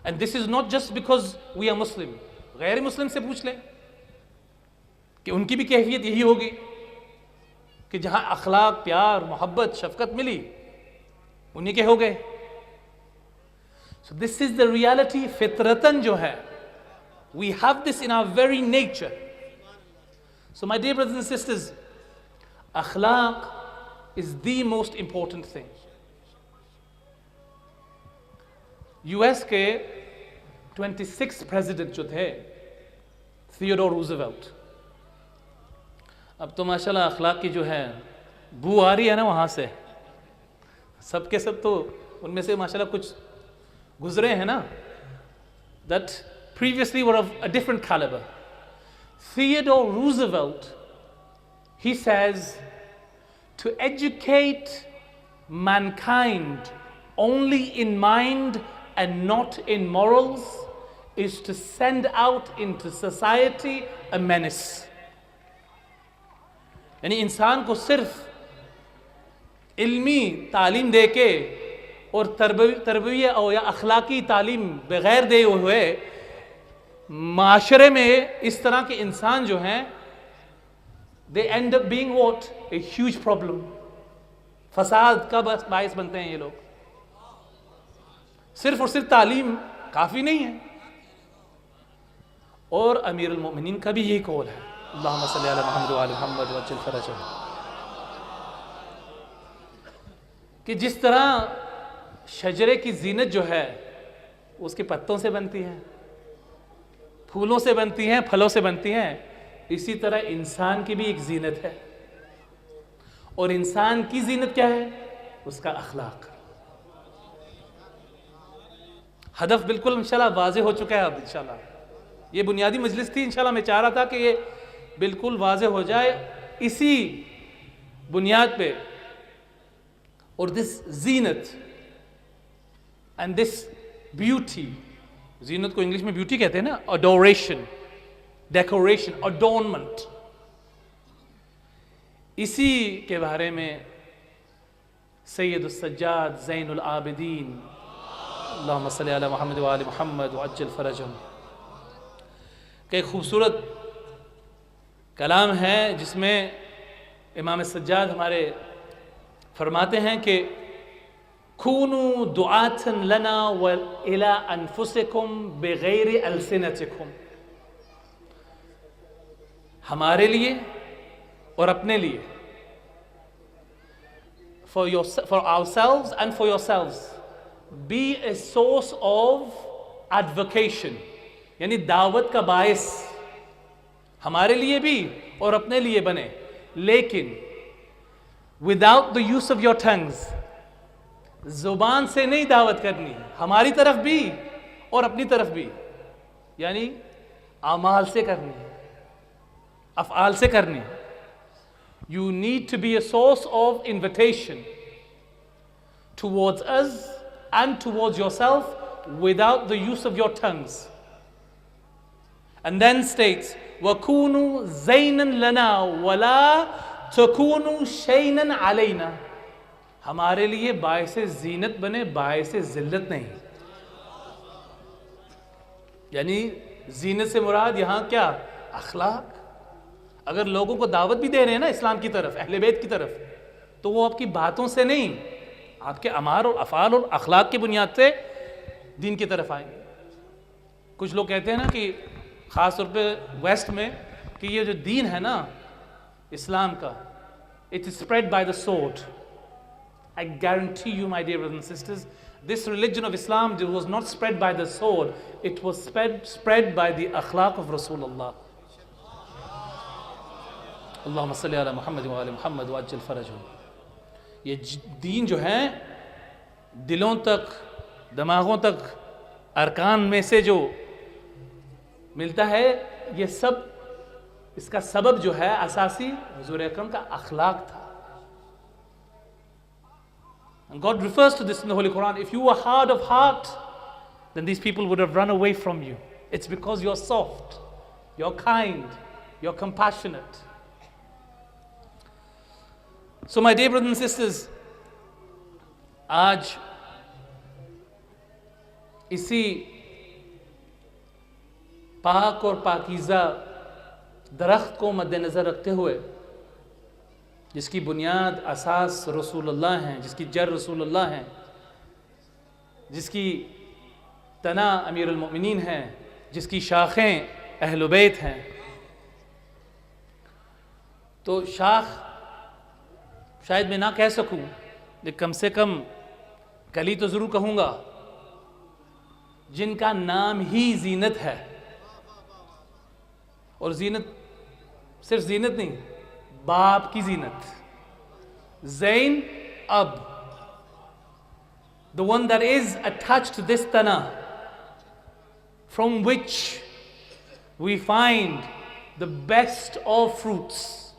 A: And this is not just because we are Muslim. गैर मुस्लिम से पूछ लें कि उनकी भी कैफियत यही होगी कि जहां अखलाक, प्यार, मोहब्बत, शफकत मिली, उन्हीं के हो गए। So this is the reality. फितरतन जो है, we have this in our very nature. So my dear brothers and sisters, अखलाक is the most important thing. US के 26 प्रेसिडेंट जो थे, थियोडोर रूजवेल्ट, अब तो माशाल्लाह अखलाक की जो है बू आ रही है ना वहाँ से, सबके सब तो उनमें से माशाल्लाह कुछ गुजरे हैं ना, that previously were of a different caliber. Theodore Roosevelt, he says, to educate mankind only in mind and not in morals is to send out into society a menace. यानी इंसान को सिर्फ इल्मी तालीम दे के और तरबियत और या अखलाकी तालीम बगैर दे हुए माशरे में इस तरह के इंसान जो हैं, they end up being what, a huge problem. फसाद का बायस बनते हैं ये लोग। सिर्फ और सिर्फ तालीम काफी नहीं है। और अमीरुल मोमिनीन का भी यही कौल है, अल्लाहुम्मा सल्ली अला मुहम्मद व आलि मुहम्मद वअज्जिल फरजहु, कि जिस तरह शजरे की जीनत जो है उसके पत्तों से बनती है, फूलों से बनती हैं, फलों से बनती हैं, इसी तरह इंसान की भी एक जीनत है। और इंसान की जीनत क्या है? उसका अखलाक। हदफ बिल्कुल इंशाल्लाह वाज़ेह हो चुका है। अब इंशाल्लाह ये बुनियादी मजलिस थी, इंशाल्लाह मैं चाह रहा था कि ये बिल्कुल वाज़ेह हो जाए इसी बुनियाद पे। और दिस जीनत एंड दिस ब्यूटी, जीनत को इंग्लिश में ब्यूटी कहते हैं ना, अडोरेशन, डेकोरेशन, अडोर्नमेंट, इसी के बारे में सैयदुस सज्जाद ज़ैनुल आबिदीन अल्लाहुम्मा सल्ली अला मुहम्मद व आलि मुहम्मद वअज्जिल फरजहु का एक खूबसूरत कलाम है, जिसमें इमाम सज्जाद हमारे फरमाते हैं कि खूनु दुआतन लना व इला अनफुसिकुम बिगैरि अलसिनतिकुम, हमारे लिए और अपने लिए, for ourselves and for yourselves, be a source of advocation, यानी दावत का बायस हमारे लिए भी और अपने लिए बने, लेकिन without the use of your tongues, जुबान से नहीं दावत करनी, हमारी तरफ भी और अपनी तरफ भी, यानी अमाल से करनी, अफ़आल से करनी। You need to be a source of invitation towards us and towards yourself without the use of your tongues. And then states, وَكُونُوا زَيْنًا لَنَا وَلَا تَكُونُوا شَيْنًا عَلَيْنَا, हमारे लिए बायसे जीनत बने, बायसे जिल्लत नहीं। यानी जीनत से मुराद यहाँ क्या? अखलाक। अगर लोगों को दावत भी दे रहे हैं ना इस्लाम की तरफ, अहले बैत की तरफ, तो वो आपकी बातों से नहीं, आपके अमार और अफ़ाल और अखलाक की बुनियाद से दीन की तरफ आएंगे। कुछ लोग कहते हैं ना कि ख़ास तौर पे वेस्ट में कि ये जो दीन है ना इस्लाम का, it is spread by the sword. I guarantee you, my dear brothers and sisters, this religion of Islam was not spread by the sword, it was spread by the akhlaq of Rasulullah. Allahumma salli ala Muhammad wa ali Muhammad wa ajil farajhum. ये दीन जो है दिलों तक, दिमागों तक, अरकान में से जो मिलता है, ये सब इसका सबब जो है असासी हुजूर अकरम का अखलाक था। And God refers to this in the Holy Quran. If you were hard of heart, then these people would have run away from you. It's because you're soft, you're kind, you're compassionate. So my dear brothers and sisters, आज इसी पाक और पाकीज़ा दरख्त को मद्देनज़र रखते हुए, जिसकी बुनियाद असास रसूलुल्लाह हैं, जिसकी जड़ रसूलुल्लाह हैं, जिसकी तना अमीरुल मोमिनीन हैं, जिसकी शाखें अहल बैत हैं, तो शाख शायद मैं ना कह सकूं, लेकिन कम से कम कली तो ज़रूर कहूँगा, जिनका नाम ही जीनत है। और जीनत सिर्फ जीनत नहीं, बाप की जीनत, Zain Ab, the one that is attached to this tana, from which we find the best of fruits,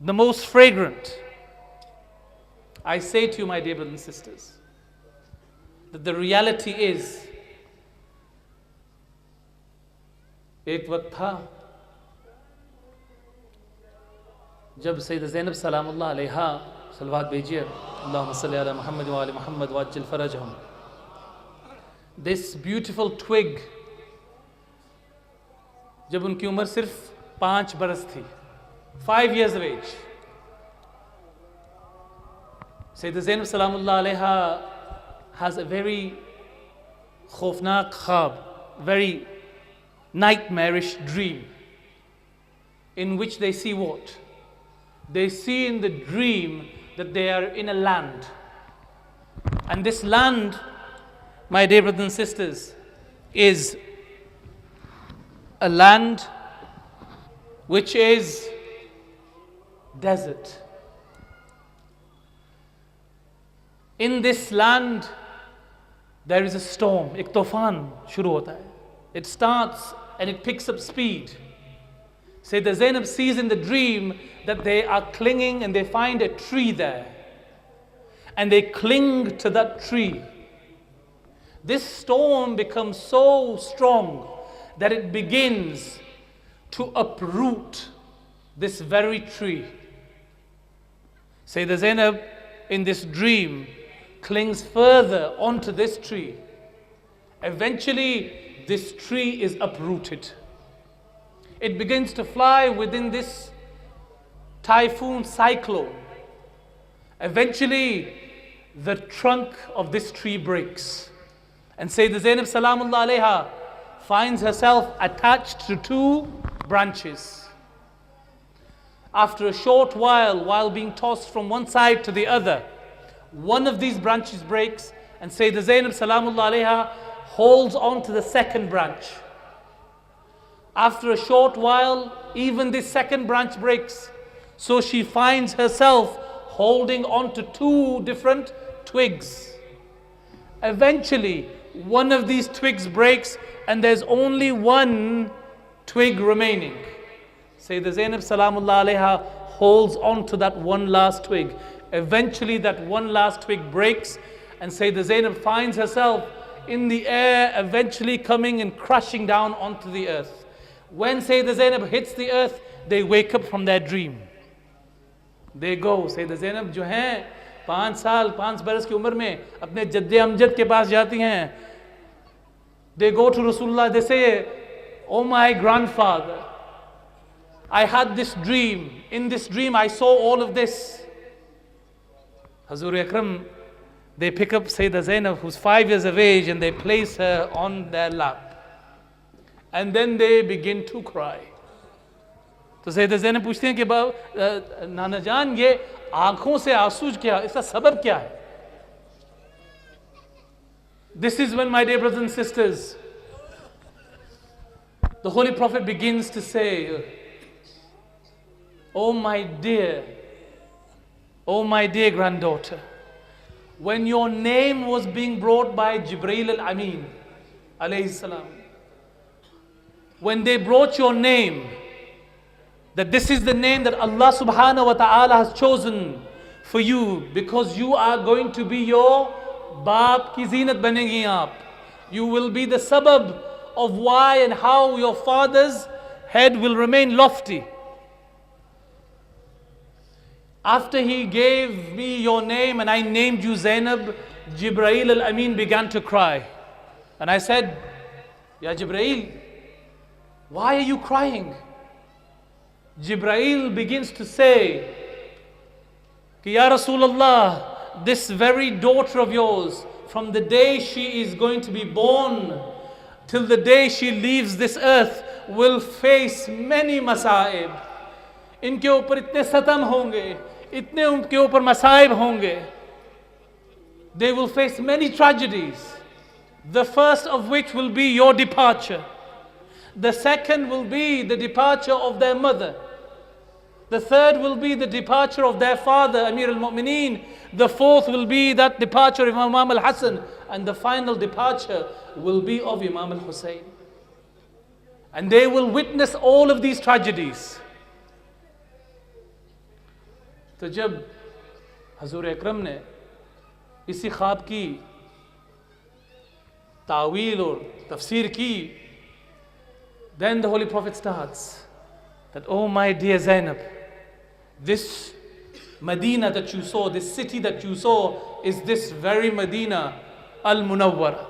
A: the most fragrant. I say to you, my dear brothers and sisters, that the reality is, एक वक्त था जब सैयद ज़ैनब सलामुल्लाह अलैहा, सलवात भेजिए, अल्लाहुम्मा सल्ली अला मुहम्मद व आले मुहम्मद व अज्जिल फरजहुम, this beautiful twig, जब उनकी उम्र सिर्फ 5 बरस थी, 5 years of age, Syed Zainab सलामुल्लाह अलैहा has a very खौफनाक ख्वाब, very nightmarish dream, in which they see what? They see in the dream that they are in a land. And this land, my dear brothers and sisters, is a land which is desert. In this land, there is a storm. एक तूफान शुरू होता है. It starts and it picks up speed. Sayyidah Zainab sees in the dream that they are clinging and they find a tree there. And they cling to that tree. This storm becomes so strong that it begins to uproot this very tree. Sayyidah Zainab in this dream clings further onto this tree. Eventually, this tree is uprooted. It begins to fly within this typhoon cyclone. Eventually, the trunk of this tree breaks. And Sayyidah Zainab Salamullah Alayha finds herself attached to 2 branches. After a short while being tossed from one side to the other, one of these branches breaks, and Sayyidah Zainab Salamullah Alayha holds on to the second branch. After a short while, even this second branch breaks. So she finds herself holding on to 2 different twigs. Eventually, one of these twigs breaks and there's only 1 twig remaining. Sayyidah Zainab Salamullah Alayha holds on to that one last twig. Eventually, that one last twig breaks and Sayyidah Zainab finds herself in the air, eventually coming and crashing down onto the earth. When Sayyidah Zainab hits the earth, they wake up from their dream. They go. Sayyidah Zainab जो हैं 5 बरस की उम्र में अपने जद्दे अमजद के पास जाती हैं. They go to Rasulullah, they say, "Oh my grandfather, I had this dream. In this dream I saw all of this." Hazur Akram they pick up Sayyidah Zainab, who's 5 years of age, and they place her on their lap. And then they begin to cry. तो सैयदा ज़ैनब पूछते हैं कि नाना जान, ये आंखों से आंसू क्या, इसका सबब क्या है? This is when, my dear brothers and sisters, the Holy Prophet begins to say, oh my dear granddaughter, when your name was being brought by Jibreel al-Amin alayhi salam, when they brought your name, that this is the name that Allah subhanahu wa ta'ala has chosen for you, because you are going to be your baap ki zinat banegi aap. You will be the sabab of why and how your father's head will remain lofty. After he gave me your name and I named you Zainab, Jibreel al-Amin began to cry. And I said, Ya Jibreel, why are you crying? Jibreel begins to say, Ki Ya Rasulullah, this very daughter of yours, from the day she is going to be born till the day she leaves this earth, will face many masaib. इनके ऊपर इतने सतम होंगे, इतने उनके ऊपर मसाइब होंगे. They will face many tragedies. The first of which will be your departure. The second will be the departure of their mother. The third will be the departure of their father, Amir al-Mu'mineen. The fourth will be that departure of Imam al-Hassan. And the final departure will be of Imam al-Hussein. And they will witness all of these tragedies. तो जब हजूर अकरम ने इसी ख्वाब की तावील और तफसीर की, then the Holy Prophet starts that, oh my dear Zainab, this Medina that you saw, this city that you saw, is this very Medina al-Munawwara.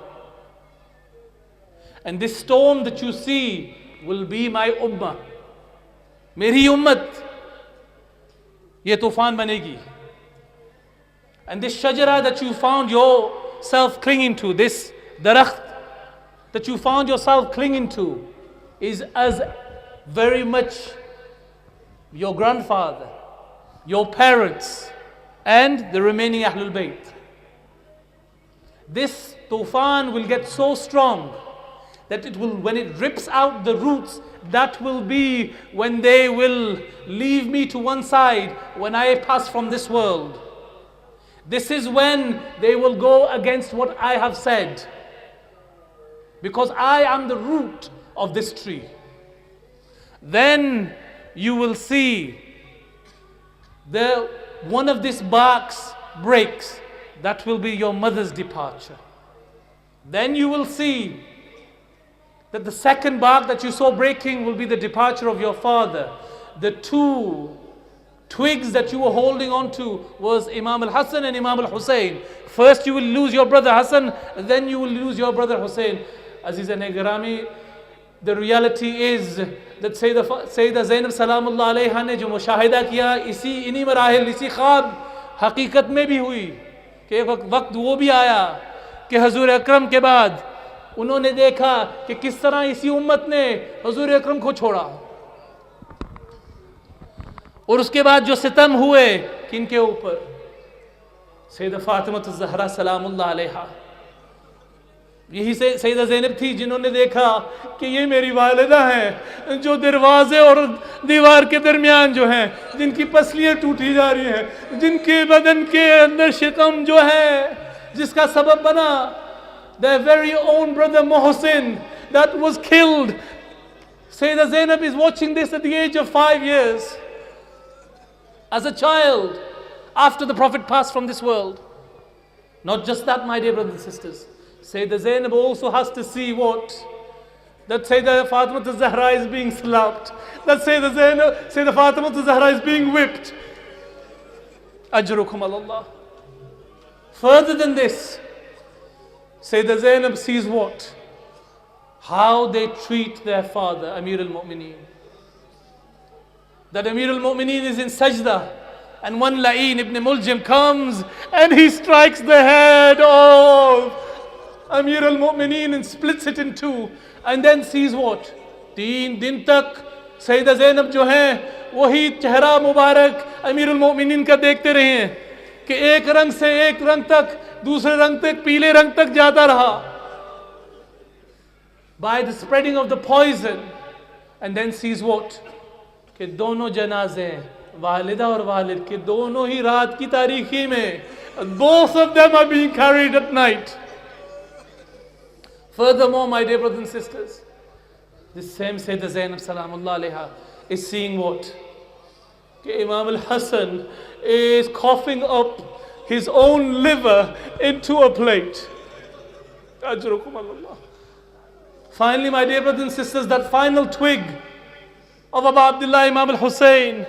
A: And this storm that you see will be my ummah. Meri ummat, ye tufan banegi. And this shajara that you found yourself clinging to, this darakht that you found yourself clinging to, is as very much your grandfather, your parents, and the remaining Ahlul Bayt. This tufan will get so strong that it will, when it rips out the roots, that will be when they will leave me to one side when I pass from this world. This is when they will go against what I have said, because I am the root of this tree. Then you will see one of these barks breaks. That will be your mother's departure. Then you will see that the second bark that you saw breaking will be the departure of your father. The two twigs that you were holding on to was Imam al-Hassan and Imam al-Hussein. First you will lose your brother Hassan, then you will lose your brother Hussein. Aziz and Garami, the reality is that Sayyidah Zainab Salamullah alayha ने जो मुशाहिदा किया, इन्हीं मराहिल, इसी ख्वाब हकीकत में भी हुई कि एक वक्त वो भी आया कि हजूर अकरम के बाद उन्होंने देखा कि किस तरह इसी उम्मत ने हजूर अकरम को छोड़ा, और उसके बाद जो सितम हुए किनके ऊपर, सैयदा फातिमा ज़हरा सलामुल्लाह अलैहा, यही से सैयदा ज़ैनब थी जिन्होंने देखा कि ये मेरी वालिदा हैं जो दरवाजे और दीवार के दरमियान जो हैं, जिनकी पसलियाँ टूटी जा रही हैं, जिनके बदन के अंदर शिकम जो है, जिसका सबब बना their very own brother Mohsin that was killed. Sayyida Zainab is watching this at the age of 5 years, as a child, after the Prophet passed from this world. Not just that, my dear brothers and sisters, Sayyida Zainab also has to see what? That Sayyida Fatima Zahra is being slapped, that Sayyida Fatima Zahra is being whipped. Ajrukum Allah. Further than this, Sayyida Zainab sees what? How they treat their father, Amir al-Mu'mineen. That Amir al-Mu'mineen is in sajda, And one La'in ibn Muljim comes and he strikes the head of Amir al-Mu'mineen and splits it in two. And then sees what? 3 दिन तक सैयदा ज़ैनब जो हैं वही चेहरा मुबारक अमीर al-Mu'mineen का देखते रहे हैं कि एक रंग से एक रंग तक, दूसरे रंग तक, पीले रंग तक जाता रहा. By the spreading of the poison. And then sees what? कि दोनों जनाजे वालिदा और वालिद के दोनों ही रात की तारीखी में, both of them are being carried at night. Furthermore, my dear brothers and sisters, this same Sayyidah Zainab Salamullah Alaiha is seeing what? कि Imam al-Hassan is coughing up his own liver into a plate. Ajrukum Allah. Finally, my dear brothers and sisters, that final twig of Abu Abdullah Imam al-Hussein,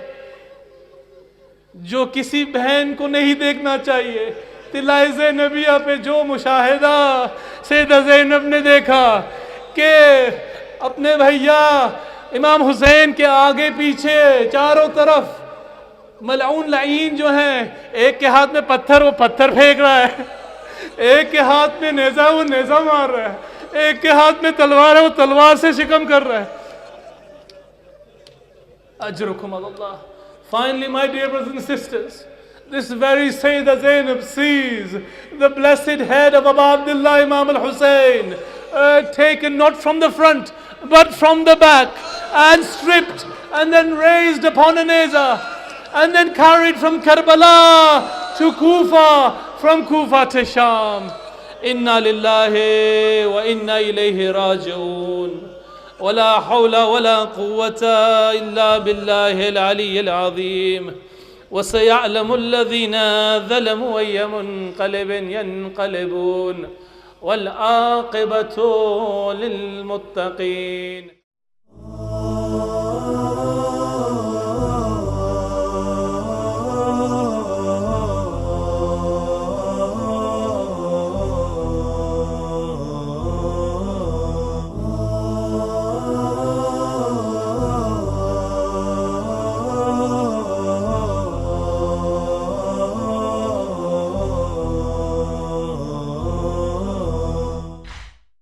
A: जो किसी बहन को नहीं देखना चाहिए, तिलाए ज़ैनबिया पे जो मुशाहिदा सैयदा ज़ैनब ने देखा कि अपने भैया इमाम हुसैन के आगे पीछे चारों तरफ मलऊन लाइन जो हैं, एक के हाथ में पत्थर, वो पत्थर फेंक रहा है, एक के हाथ में नेज़ा, वो नेज़ा मार रहा है, एक के हाथ में तलवार है, वो तलवार से शिकम कर रहा है. Ajrukum Allah. Finally, my dear brothers and sisters, this very Sayyidah Zainab sees the blessed head of Abu Abdullah Imam al-Hussein taken not from the front but from the back and stripped and then raised upon a neza and then carried from Karbala to Kufa, from Kufa to Sham. Inna lillahi wa inna ilayhi raji'un. ولا حول ولا قوة إلا بالله العلي العظيم. وسيعلم الذين ظلموا أي منقلب ينقلبون والعاقبة للمتقين.